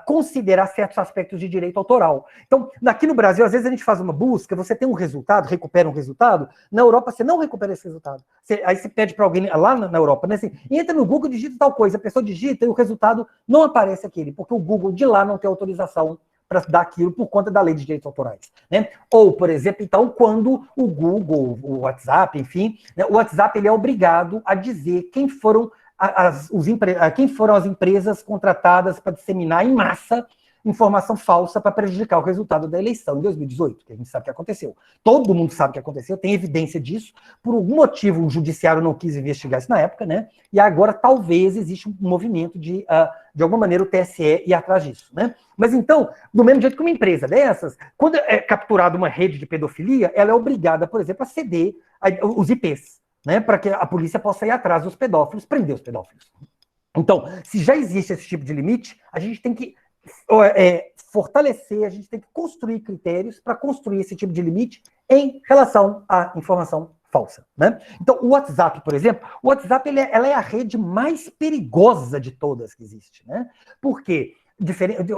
considerar certos aspectos de direito autoral. Então, aqui no Brasil, às vezes a gente faz uma busca, você tem um resultado, recupera um resultado, na Europa você não recupera esse resultado. Aí você pede para alguém lá na Europa, né, assim, entra no Google, digita tal coisa, a pessoa digita e o resultado não aparece aquele, porque o Google de lá não tem autorização para dar aquilo por conta da lei de direitos autorais, né? Ou, por exemplo, então, quando o Google, o WhatsApp, enfim, né, o WhatsApp ele é obrigado a dizer quem foram as empresas contratadas para disseminar em massa informação falsa para prejudicar o resultado da eleição em 2018, que a gente sabe que aconteceu. Todo mundo sabe que aconteceu, tem evidência disso. Por algum motivo, o judiciário não quis investigar isso na época, né? E agora talvez exista um movimento de alguma maneira, o TSE ir atrás disso, né? Mas então, do mesmo jeito que uma empresa dessas, quando é capturada uma rede de pedofilia, ela é obrigada, por exemplo, a ceder os IPs, né, para que a polícia possa ir atrás dos pedófilos, prender os pedófilos. Então, se já existe esse tipo de limite, a gente tem que fortalecer, a gente tem que construir critérios para construir esse tipo de limite em relação à informação falsa, né? Então, o WhatsApp, por exemplo, o WhatsApp ela é a rede mais perigosa de todas que existe, né? Porque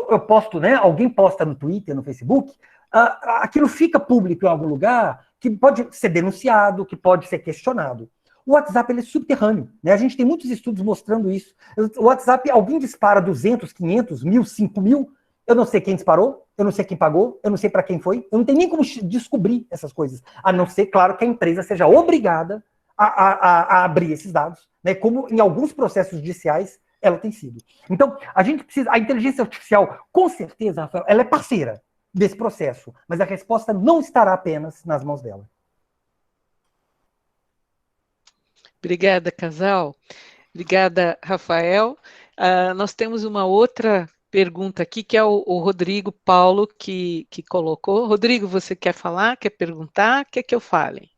eu posto, né? Alguém posta no Twitter, no Facebook, aquilo fica público em algum lugar, que pode ser denunciado, que pode ser questionado. O WhatsApp ele é subterrâneo, né? A gente tem muitos estudos mostrando isso. O WhatsApp, alguém dispara 200, 500, 1000, 5000, eu não sei quem disparou, eu não sei quem pagou, eu não sei para quem foi, eu não tenho nem como descobrir essas coisas, a não ser, claro, que a empresa seja obrigada a abrir esses dados, né? Como em alguns processos judiciais ela tem sido. Então, a gente precisa, a inteligência artificial, com certeza, Rafael, ela é parceira desse processo, mas a resposta não estará apenas nas mãos dela. Obrigada, Casal. Obrigada, Rafael. Nós temos uma outra pergunta aqui, que é o Rodrigo Paulo que colocou. Rodrigo, você quer falar? Quer perguntar? Quer que eu fale?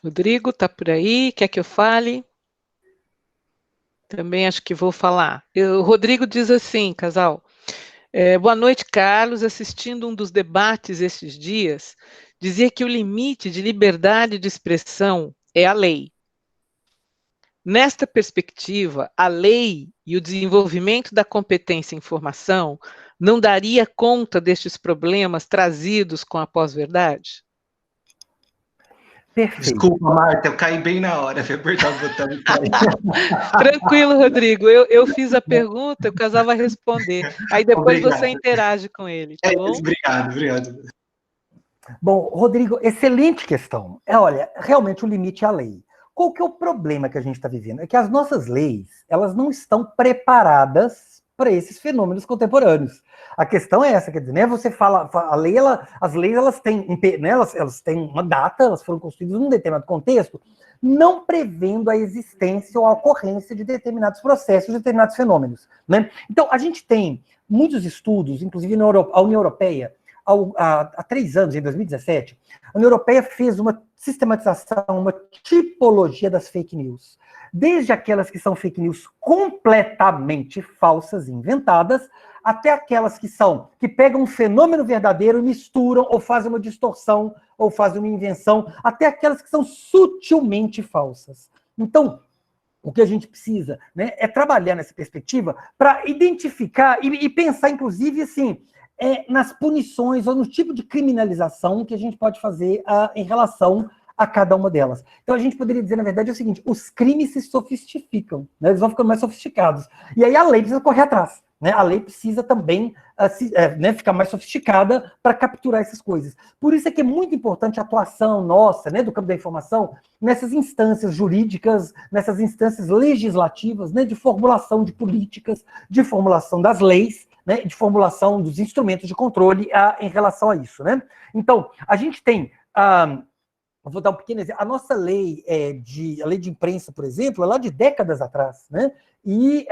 Rodrigo, está por aí? Quer que eu fale? Também acho que vou falar. O Rodrigo diz assim, Casal. Boa noite, Carlos. Assistindo um dos debates esses dias, dizia que o limite de liberdade de expressão é a lei. Nesta perspectiva, a lei e o desenvolvimento da competência em informação não daria conta destes problemas trazidos com a pós-verdade? Perfeito. Desculpa, Marta, eu caí bem na hora, fui apertar o botão e caí. Tranquilo, Rodrigo, eu fiz a pergunta, o Casal vai responder. Aí depois Obrigado. você interage com ele, tá bom? Obrigado. Bom, Rodrigo, excelente questão. Olha, realmente o limite é a lei. Qual que é o problema que a gente está vivendo? É que as nossas leis, elas não estão preparadas para esses fenômenos contemporâneos. A questão é essa, quer dizer, né? Você fala, a lei, as leis, elas têm, né, elas têm uma data, elas foram construídas num determinado contexto, não prevendo a existência ou a ocorrência de determinados processos, de determinados fenômenos, né? Então, a gente tem muitos estudos, inclusive a União Europeia, há 3 anos, em 2017, a União Europeia fez uma sistematização, uma tipologia das fake news. Desde aquelas que são fake news completamente falsas, inventadas, até aquelas que pegam um fenômeno verdadeiro e misturam, ou fazem uma distorção, ou fazem uma invenção, até aquelas que são sutilmente falsas. Então, o que a gente precisa, né, é trabalhar nessa perspectiva para identificar e pensar, inclusive, assim, nas punições ou no tipo de criminalização que a gente pode fazer em relação a cada uma delas. Então a gente poderia dizer, na verdade, o seguinte: os crimes se sofistificam, né? Eles vão ficando mais sofisticados. E aí a lei precisa correr atrás, né? A lei precisa também ficar mais sofisticada para capturar essas coisas. Por isso é que é muito importante a atuação nossa, né, do campo da informação, nessas instâncias jurídicas, nessas instâncias legislativas, né, de formulação de políticas, de formulação das leis, né, de formulação dos instrumentos de controle em relação a isso, né? Então, a gente tem, eu vou dar um pequeno exemplo, a nossa lei a lei de imprensa, por exemplo, é lá de décadas atrás, né? E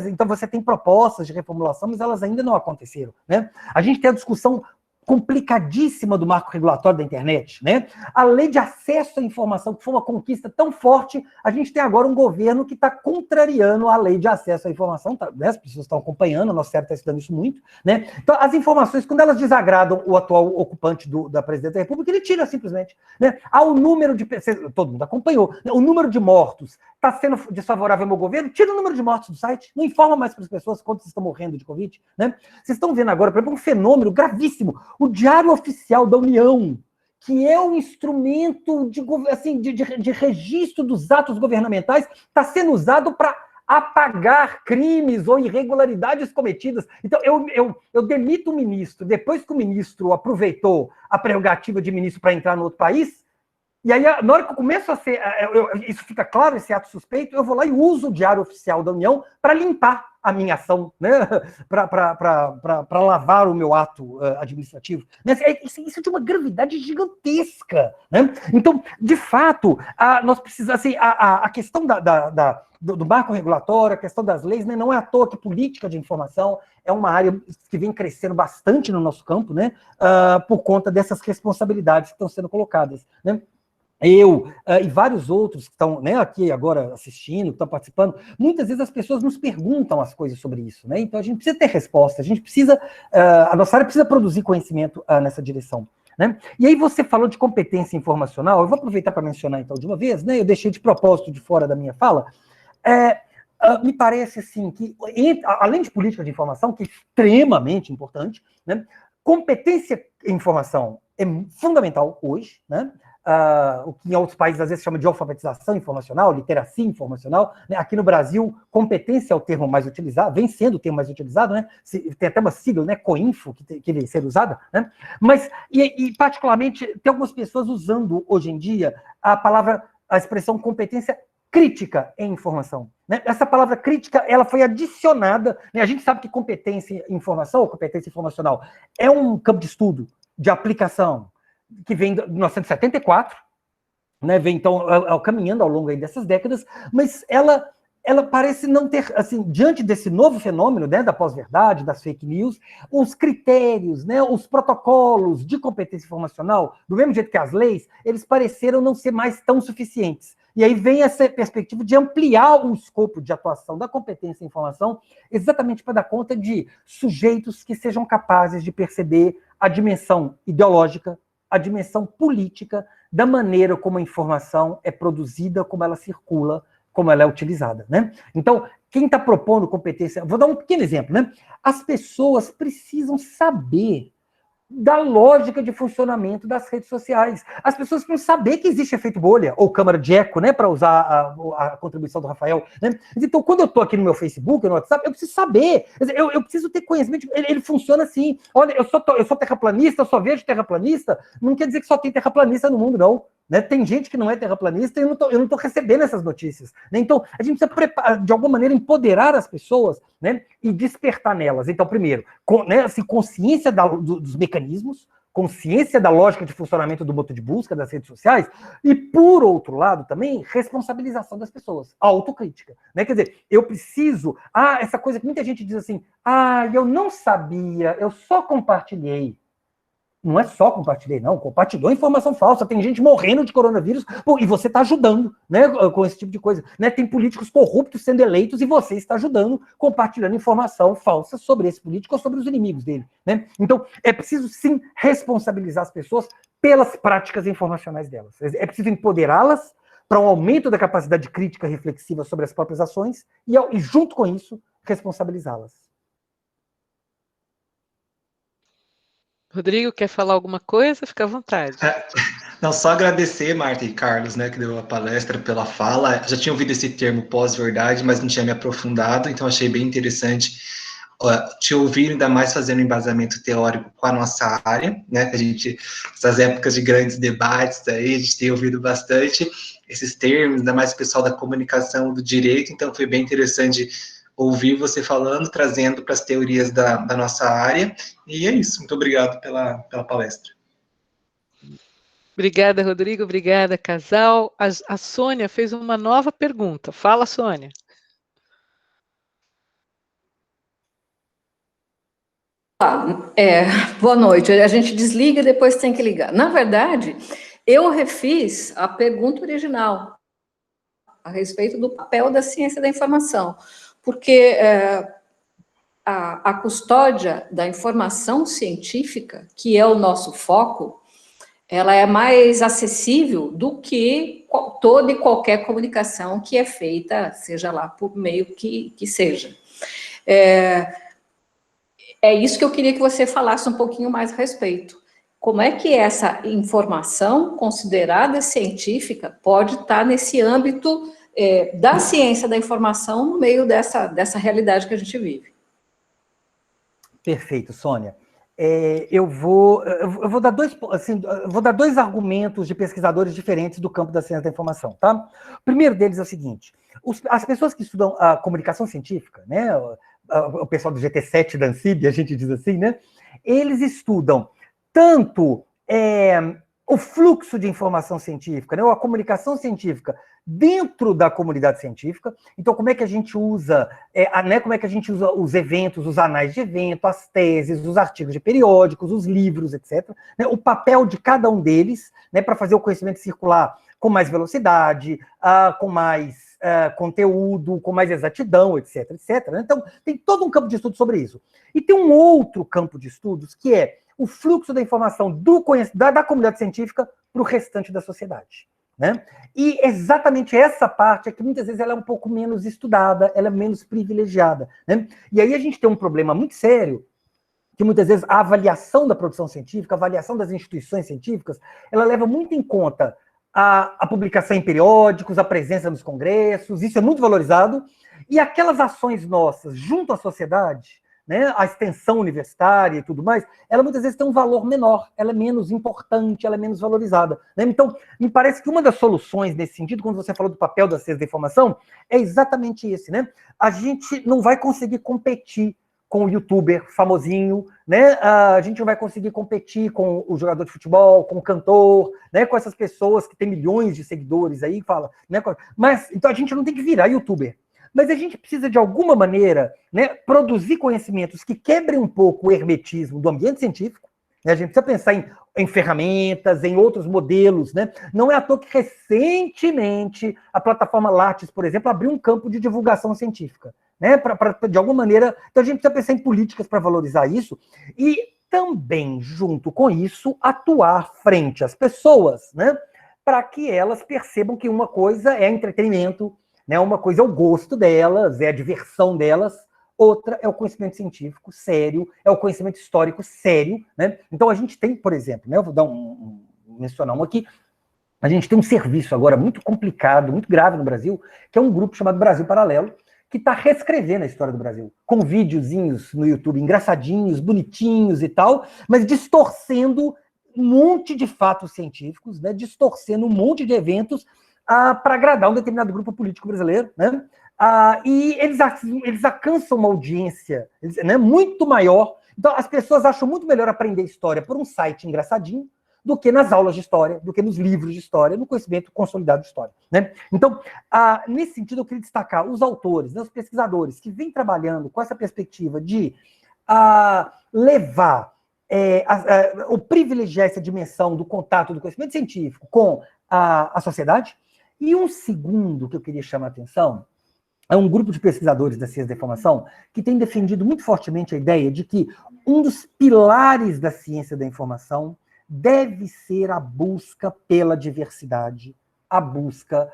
então você tem propostas de reformulação, mas elas ainda não aconteceram, né? A gente tem a discussão complicadíssima do marco regulatório da internet, né? A lei de acesso à informação, que foi uma conquista tão forte, a gente tem agora um governo que está contrariando a lei de acesso à informação, né? As pessoas estão acompanhando, a nossa série está estudando isso muito, né? Então, as informações, quando elas desagradam o atual ocupante da presidência da República, ele tira simplesmente, né? O número de, todo mundo acompanhou, né? O número de mortos está sendo desfavorável ao meu governo, tira o número de mortos do site, não informa mais para as pessoas quantos estão morrendo de Covid, né? Vocês estão vendo agora, por exemplo, um fenômeno gravíssimo, o Diário Oficial da União, que é um instrumento de registro dos atos governamentais, está sendo usado para apagar crimes ou irregularidades cometidas. Então, eu demito o ministro, depois que o ministro aproveitou a prerrogativa de ministro para entrar no outro país, e aí, na hora que eu começo a ser, isso fica claro, esse ato suspeito, eu vou lá e uso o Diário Oficial da União para limpar a minha ação, né? Para lavar o meu ato administrativo. Isso é de uma gravidade gigantesca, né? Então, de fato, nós precisamos, assim, a questão do marco regulatório, a questão das leis, né? Não é à toa que política de informação é uma área que vem crescendo bastante no nosso campo, né? Por conta dessas responsabilidades que estão sendo colocadas, né? Eu e vários outros que estão, né, aqui agora assistindo, que estão participando, muitas vezes as pessoas nos perguntam as coisas sobre isso, né? Então a gente precisa ter resposta, a gente precisa, a nossa área precisa produzir conhecimento nessa direção, né? E aí você falou de competência informacional, eu vou aproveitar para mencionar então de uma vez, né? Eu deixei de propósito de fora da minha fala. me parece assim que, além de política de informação, que é extremamente importante, né, competência em informação é fundamental hoje, né? O que em outros países às vezes chama de alfabetização informacional, literacia informacional, né? Aqui no Brasil, competência é o termo mais utilizado, vem sendo o termo mais utilizado, né? Tem até uma sigla, né? Coinfo, que deve ser usada, né? Mas, particularmente, tem algumas pessoas usando hoje em dia a expressão competência crítica em informação. Né? Essa palavra crítica, ela foi adicionada, né? A gente sabe que competência em informação, ou competência informacional, é um campo de estudo, de aplicação, que vem de 1974, né? Vem, então, caminhando ao longo aí dessas décadas, mas ela parece não ter, assim, diante desse novo fenômeno, né, da pós-verdade, das fake news, os critérios, né, os protocolos de competência informacional, do mesmo jeito que as leis, eles pareceram não ser mais tão suficientes. E aí vem essa perspectiva de ampliar o escopo de atuação da competência em informação, exatamente para dar conta de sujeitos que sejam capazes de perceber a dimensão ideológica, a dimensão política, da maneira como a informação é produzida, como ela circula, como ela é utilizada, né? Então, quem está propondo competência... Vou dar um pequeno exemplo, né? As pessoas precisam saber da lógica de funcionamento das redes sociais. As pessoas precisam saber que existe efeito bolha, ou câmara de eco, né, para usar a contribuição do Rafael. Né? Então, quando eu estou aqui no meu Facebook, no WhatsApp, eu preciso saber, eu preciso ter conhecimento, ele funciona assim. Olha, eu sou terraplanista, eu só vejo terraplanista, não quer dizer que só tem terraplanista no mundo, não. Né? Tem gente que não é terraplanista e eu não estou recebendo essas notícias. Né? Então, a gente precisa, de alguma maneira, empoderar as pessoas, né, e despertar nelas. Então, primeiro, assim, consciência dos mecanismos, consciência da lógica de funcionamento do motor de busca das redes sociais e, por outro lado, também, responsabilização das pessoas, autocrítica. Né? Quer dizer, eu preciso... essa coisa que muita gente diz assim, eu não sabia, eu só compartilhei. Não é só compartilhei, não. Compartilhou informação falsa. Tem gente morrendo de coronavírus e você está ajudando, né, com esse tipo de coisa. Né? Tem políticos corruptos sendo eleitos e você está ajudando, compartilhando informação falsa sobre esse político ou sobre os inimigos dele. Né? Então, é preciso, sim, responsabilizar as pessoas pelas práticas informacionais delas. É preciso empoderá-las para um aumento da capacidade crítica reflexiva sobre as próprias ações e junto com isso, responsabilizá-las. Rodrigo, quer falar alguma coisa? Fica à vontade. Não, só agradecer, Marta e Carlos, né, que deu a palestra, pela fala. Eu já tinha ouvido esse termo pós-verdade, mas não tinha me aprofundado, então achei bem interessante te ouvir, ainda mais fazendo embasamento teórico com a nossa área, né, que a gente, essas épocas de grandes debates aí, a gente tem ouvido bastante esses termos, ainda mais o pessoal da comunicação, do direito, então foi bem interessante ouvir você falando, trazendo para as teorias da nossa área, e é isso. Muito obrigado pela palestra. Obrigada, Rodrigo. Obrigada, casal. A Sônia fez uma nova pergunta. Fala, Sônia. Boa noite. A gente desliga e depois tem que ligar. Na verdade, eu refiz a pergunta original a respeito do papel da ciência da informação, porque a custódia da informação científica, que é o nosso foco, ela é mais acessível do que toda e qualquer comunicação que é feita, seja lá por meio que seja. É isso que eu queria que você falasse um pouquinho mais a respeito. Como é que essa informação considerada científica pode estar nesse âmbito da ciência da informação no meio dessa realidade que a gente vive? Perfeito, Sônia. Eu vou dar dois argumentos de pesquisadores diferentes do campo da ciência da informação, tá? O primeiro deles é o seguinte: as pessoas que estudam a comunicação científica, né, o pessoal do GT7 da ANSIB, a gente diz assim, né, eles estudam tanto o fluxo de informação científica, né, ou a comunicação científica dentro da comunidade científica. Então, como é que a gente usa, como é que a gente usa os eventos, os anais de evento, as teses, os artigos de periódicos, os livros, etc. Né, o papel de cada um deles, né, para fazer o conhecimento circular com mais velocidade, com mais conteúdo, com mais exatidão, etc, etc. Né? Então, tem todo um campo de estudo sobre isso. E tem um outro campo de estudos, que é o fluxo da informação da comunidade científica para o restante da sociedade. né? E exatamente essa parte é que muitas vezes ela é um pouco menos estudada, ela é menos privilegiada, né? E aí a gente tem um problema muito sério, que muitas vezes a avaliação da produção científica, a avaliação das instituições científicas, ela leva muito em conta a publicação em periódicos, a presença nos congressos, isso é muito valorizado, e aquelas ações nossas junto à sociedade, né, a extensão universitária e tudo mais, ela muitas vezes tem um valor menor, ela é menos importante, ela é menos valorizada, né? Então, me parece que uma das soluções nesse sentido, quando você falou do papel da ciência da informação, é exatamente esse, né? A gente não vai conseguir competir com o youtuber famosinho, né? A gente não vai conseguir competir com o jogador de futebol, com o cantor, né? Com essas pessoas que têm milhões de seguidores aí, fala, né? Mas, então a gente não tem que virar youtuber. Mas a gente precisa, de alguma maneira, né, produzir conhecimentos que quebrem um pouco o hermetismo do ambiente científico, né? A gente precisa pensar em ferramentas, em outros modelos, né? Não é à toa que, recentemente, a plataforma Lattes, por exemplo, abriu um campo de divulgação científica, né? De alguma maneira, então a gente precisa pensar em políticas para valorizar isso e também, junto com isso, atuar frente às pessoas, né? Para que elas percebam que uma coisa é entretenimento, né? Uma coisa é o gosto delas, é a diversão delas, outra é o conhecimento científico sério, é o conhecimento histórico sério, né? Então a gente tem, por exemplo, né? Eu vou dar mencionar um aqui. A gente tem um serviço agora muito complicado, muito grave no Brasil, que é um grupo chamado Brasil Paralelo, que está reescrevendo a história do Brasil, com videozinhos no YouTube engraçadinhos, bonitinhos e tal, mas distorcendo um monte de fatos científicos, né? Distorcendo um monte de eventos para agradar um determinado grupo político brasileiro, né? E eles alcançam uma audiência, né, muito maior. Então, as pessoas acham muito melhor aprender história por um site engraçadinho do que nas aulas de história, do que nos livros de história, no conhecimento consolidado de história, né? Então, nesse sentido, eu queria destacar os autores, né, os pesquisadores que vêm trabalhando com essa perspectiva de levar ou privilegiar essa dimensão do contato do conhecimento científico com a sociedade. E um segundo que eu queria chamar a atenção é um grupo de pesquisadores da ciência da informação que tem defendido muito fortemente a ideia de que um dos pilares da ciência da informação deve ser a busca pela diversidade, a busca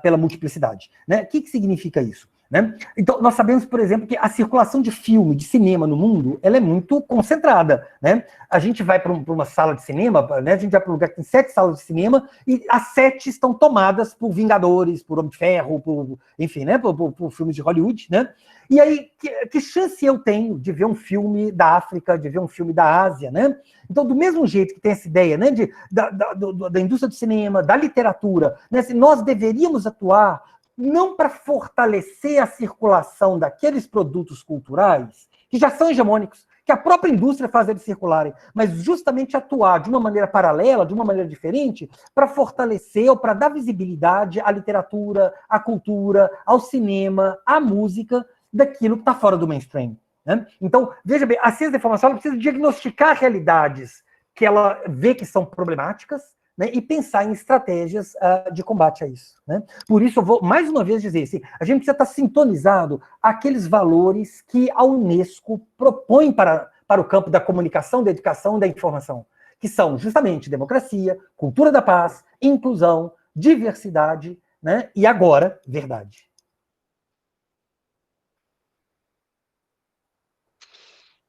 pela multiplicidade, né? O que significa isso? Né? Então, nós sabemos, por exemplo, que a circulação de filme, de cinema no mundo, ela é muito concentrada, né? A gente vai para uma sala de cinema, né? A gente vai para um lugar que tem 7 salas de cinema, e as 7 estão tomadas por Vingadores, por Homem de Ferro, enfim, né? Por filmes de Hollywood, né? E aí, que chance eu tenho de ver um filme da África, de ver um filme da Ásia, né? Então, do mesmo jeito que tem essa ideia, né, da indústria do cinema, da literatura, né? Nós deveríamos atuar não para fortalecer a circulação daqueles produtos culturais que já são hegemônicos, que a própria indústria faz eles circularem, mas justamente atuar de uma maneira paralela, de uma maneira diferente, para fortalecer ou para dar visibilidade à literatura, à cultura, ao cinema, à música, daquilo que está fora do mainstream, né? Então, veja bem, a ciência da informação ela precisa diagnosticar realidades que ela vê que são problemáticas, né, e pensar em estratégias de combate a isso, né? Por isso, eu vou mais uma vez dizer assim, a gente precisa estar sintonizado àqueles valores que a Unesco propõe para o campo da comunicação, da educação e da informação, que são justamente democracia, cultura da paz, inclusão, diversidade, né, e agora, verdade.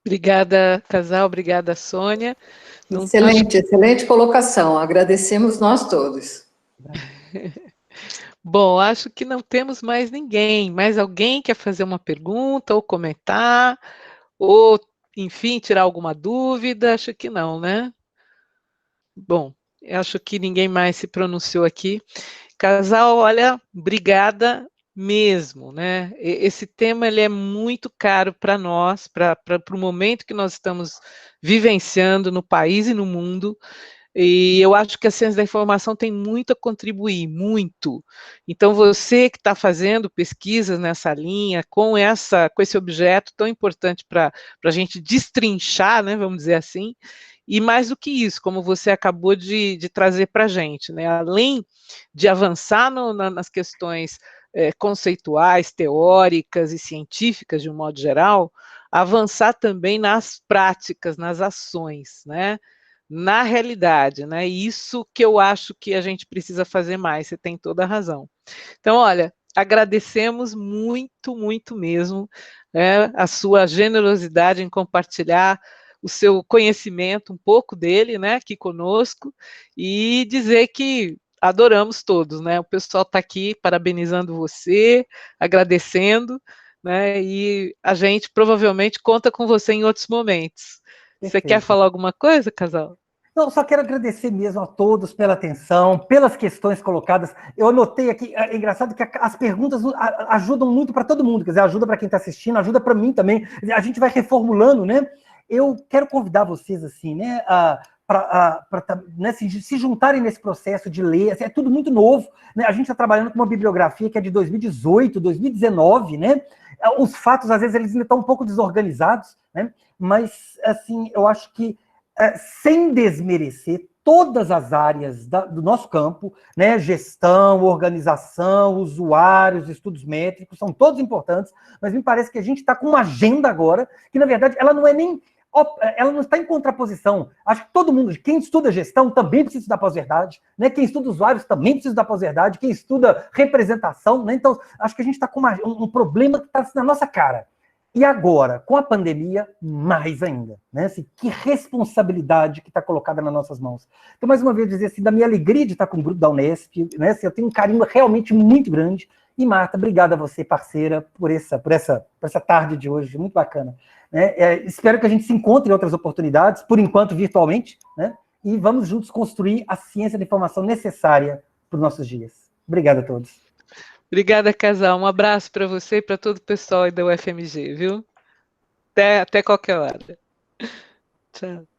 Obrigada, Casal, obrigada, Sônia. Excelente colocação, agradecemos nós todos. Bom, acho que não temos mais ninguém. Mais alguém quer fazer uma pergunta ou comentar? Ou, enfim, tirar alguma dúvida? Acho que não, né? Bom, acho que ninguém mais se pronunciou aqui. Casal, olha, obrigada mesmo, né? Esse tema ele é muito caro para nós, para o momento que nós estamos vivenciando no país e no mundo. E eu acho que a ciência da informação tem muito a contribuir, muito. Então, você que está fazendo pesquisas nessa linha, com esse objeto tão importante para a gente destrinchar, né, vamos dizer assim, e mais do que isso, como você acabou de trazer para a gente, né, além de avançar nas questões conceituais, teóricas e científicas, de um modo geral, avançar também nas práticas, nas ações, né? na realidade, né? Isso que eu acho que a gente precisa fazer mais, você tem toda a razão. Então, olha, agradecemos muito, muito mesmo, né, a sua generosidade em compartilhar o seu conhecimento, um pouco dele, né, aqui conosco, e dizer que adoramos todos, né? O pessoal está aqui parabenizando você, agradecendo, né? E a gente provavelmente conta com você em outros momentos. Você quer Perfeito. falar alguma coisa, casal? Não, só quero agradecer mesmo a todos pela atenção, pelas questões colocadas. Eu anotei aqui, é engraçado que as perguntas ajudam muito para todo mundo, quer dizer, ajuda para quem está assistindo, ajuda para mim também. A gente vai reformulando, né? Eu quero convidar vocês, assim, né, para né, se juntarem nesse processo de ler. Assim, é tudo muito novo, né? A gente está trabalhando com uma bibliografia que é de 2018, 2019, né? Os fatos, às vezes, eles ainda estão um pouco desorganizados, né? Mas, assim, eu acho que sem desmerecer todas as áreas do nosso campo, né? Gestão, organização, usuários, estudos métricos, são todos importantes, mas me parece que a gente está com uma agenda agora, que na verdade ela não é nem, ela não está em contraposição. Acho que todo mundo, quem estuda gestão também precisa estudar pós-verdade, né? Quem estuda usuários também precisa estudar pós-verdade, quem estuda representação, né? Então, acho que a gente está com um problema que está na nossa cara. E agora, com a pandemia, mais ainda, né? Assim, que responsabilidade que está colocada nas nossas mãos. Então, mais uma vez, dizer assim, da minha alegria de estar com o grupo da Unesp, né? Assim, eu tenho um carinho realmente muito grande. E, Marta, obrigada a você, parceira, por essa tarde de hoje, muito bacana. Né? Espero que a gente se encontre em outras oportunidades, por enquanto virtualmente, né? E vamos juntos construir a ciência da informação necessária para os nossos dias. Obrigado a todos. Obrigada, casal. Um abraço para você e para todo o pessoal aí da UFMG, viu? Até qualquer hora. Tchau.